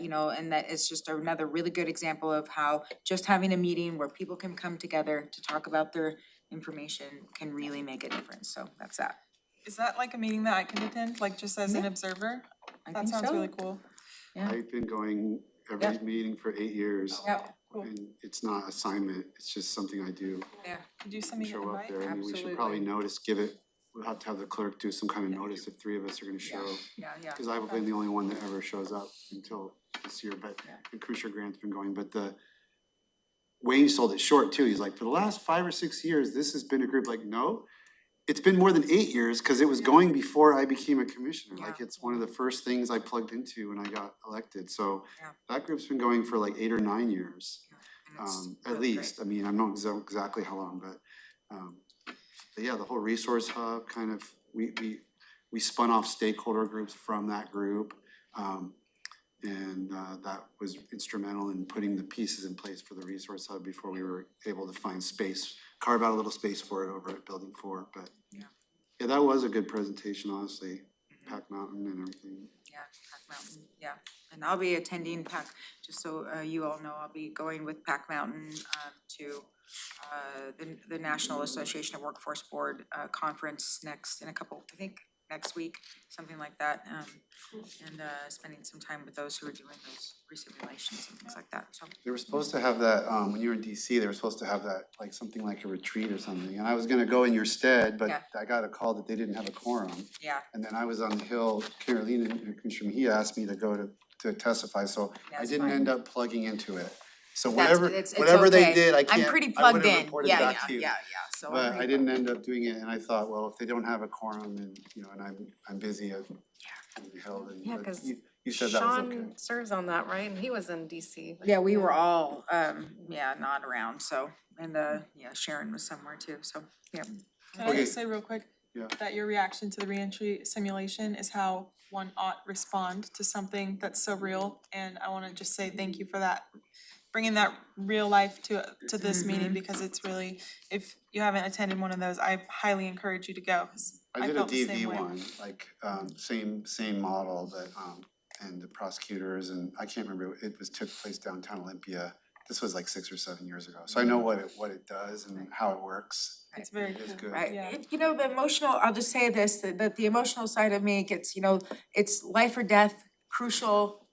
you know, and that is just another really good example of how just having a meeting where people can come together to talk about their information can really make a difference, so that's that. Is that like a meeting that I can attend, like just as an observer? I That think sounds so. really cool. Yeah. I've been going every Yep. meeting for 8 years. Yep. Cool. And it's not assignment, it's just something I do. Yeah, Could you send me an Show up invite? there. I mean, we should probably Absolutely. notice, we'll have to have the clerk do some kind of notice if 3 of us are gonna show. yeah. Cause I've been the only one that ever shows up until this year, but Yeah. and Commissioner Grant's been going, but Wayne sold it short too. He's like, for the last 5 or 6 years, this has been a group, like, no. It's been more than 8 years, cause it was going before I became a commissioner. Like, Yeah. it's one of the first things I plugged into when I got elected, so Yeah. that group's been going for like 8 or 9 years. And it's At really great. least, I mean, I don't know exactly how long, but yeah, the whole resource hub kind of, we spun off stakeholder groups from that group. And that was instrumental in putting the pieces in place for the resource hub before we were able to find space, carve out a little space for it over at Building 4, but Yeah. yeah, that was a good presentation, honestly, Pack Mountain and everything. Yeah, Pack Mountain, yeah, and I'll be attending just so you all know, I'll be going with Pack Mountain to the National Association of Workforce Board conference in a couple, I think, next week, something like that. And spending some time with those who are doing those resimulations and things like that, so. They were supposed to have that, when you were in DC, they were supposed to have that, like something like a retreat or something, and I was gonna go in your stead, but Yeah. I got a call that they didn't have a quorum. Yeah, And then I was on the Hill, Carolina, Commissioner Mejia asked me to go to testify, so I That's didn't fine. end up plugging into it. So That's- whatever, it's whatever they okay. did, I I'm can't, pretty I plugged would have in, reported yeah, back to you. so. But I didn't end up doing it, and I thought, well, if they don't have a quorum and, you know, and I'm busy at the Hill, then, Yeah, but 'cause you said that was okay. Sean serves on that, right? And he was in DC. Yeah, we were all, not around, so, and, Sharon was somewhere too, so, yeah. Can I Okay. just say real quick, Yeah. that your reaction to the reentry simulation is how one ought respond to something that's so real. And I wanna just say thank you for that, bringing that real life to this meeting, because it's really, if you haven't attended one of those, I highly encourage you to go, 'cause I I did a felt the DV same way. one, like, same model, but, and the prosecutors, and I can't remember, took place downtown Olympia. This was like 6 or 7 years ago, so I know what it does and how it works. It's very It is cool. good. Right, Yeah. you know, the emotional, I'll just say this, that the emotional side of me gets, you know, it's life or death, crucial.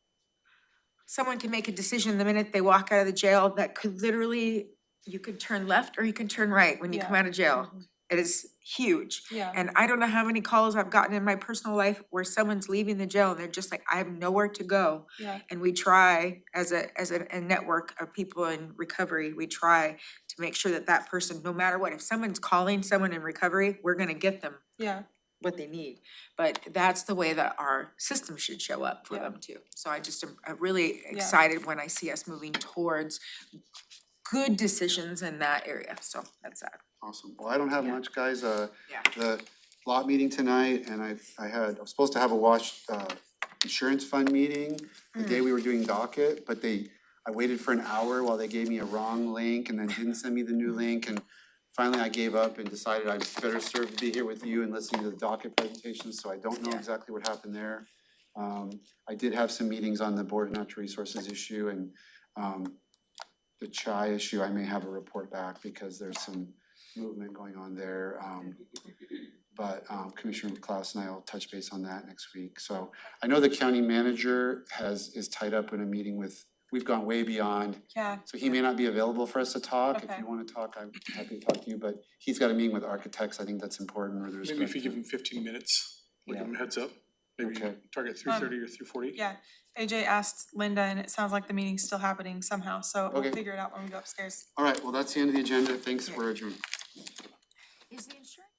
Someone can make a decision the minute they walk out of the jail that could literally, you could turn left or you can turn right when you come Yeah. out of jail. It is huge. Yeah. And I don't know how many calls I've gotten in my personal life where someone's leaving the jail and they're just like, I have nowhere to go. Yeah. And we try, as a network of people in recovery, we try to make sure that that person, no matter what, if someone's calling someone in recovery, we're gonna get them Yeah. what they need. But that's the way that our system should show up for Yeah. them too. So I just am really excited when I see us moving towards good decisions in that area. So that's that. Awesome. Well, I don't have Yeah. much, guys. Yeah. The lot meeting tonight, and I was supposed to have a insurance fund meeting the day we were doing docket, but I waited for an hour while they gave me a wrong link and then didn't send me the new link, and finally I gave up and decided I'd better serve to be here with you and listening to the docket presentation, so I don't know Yeah. exactly what happened there. I did have some meetings on the Board of Natural Resources issue and, the CHI issue, I may have a report back because there's some movement going on there. But Commissioner Klaus and I will touch base on that next week. So I know the county manager is tied up in a meeting we've gone way beyond. Yeah. So he may not be available for us to talk. If Okay. you wanna talk, I'm happy to talk to you, but he's got a meeting with architects. I think that's important with respect Maybe if you to- give them 15 minutes, we'll give them a heads up. Maybe Okay. target 3:30 or 3:40. Yeah, AJ asked Linda, and it sounds like the meeting's still happening somehow, so we'll Okay. figure it out when we go upstairs. All right, well, that's the end of the agenda. Thanks, we're adjourned. Is the insurance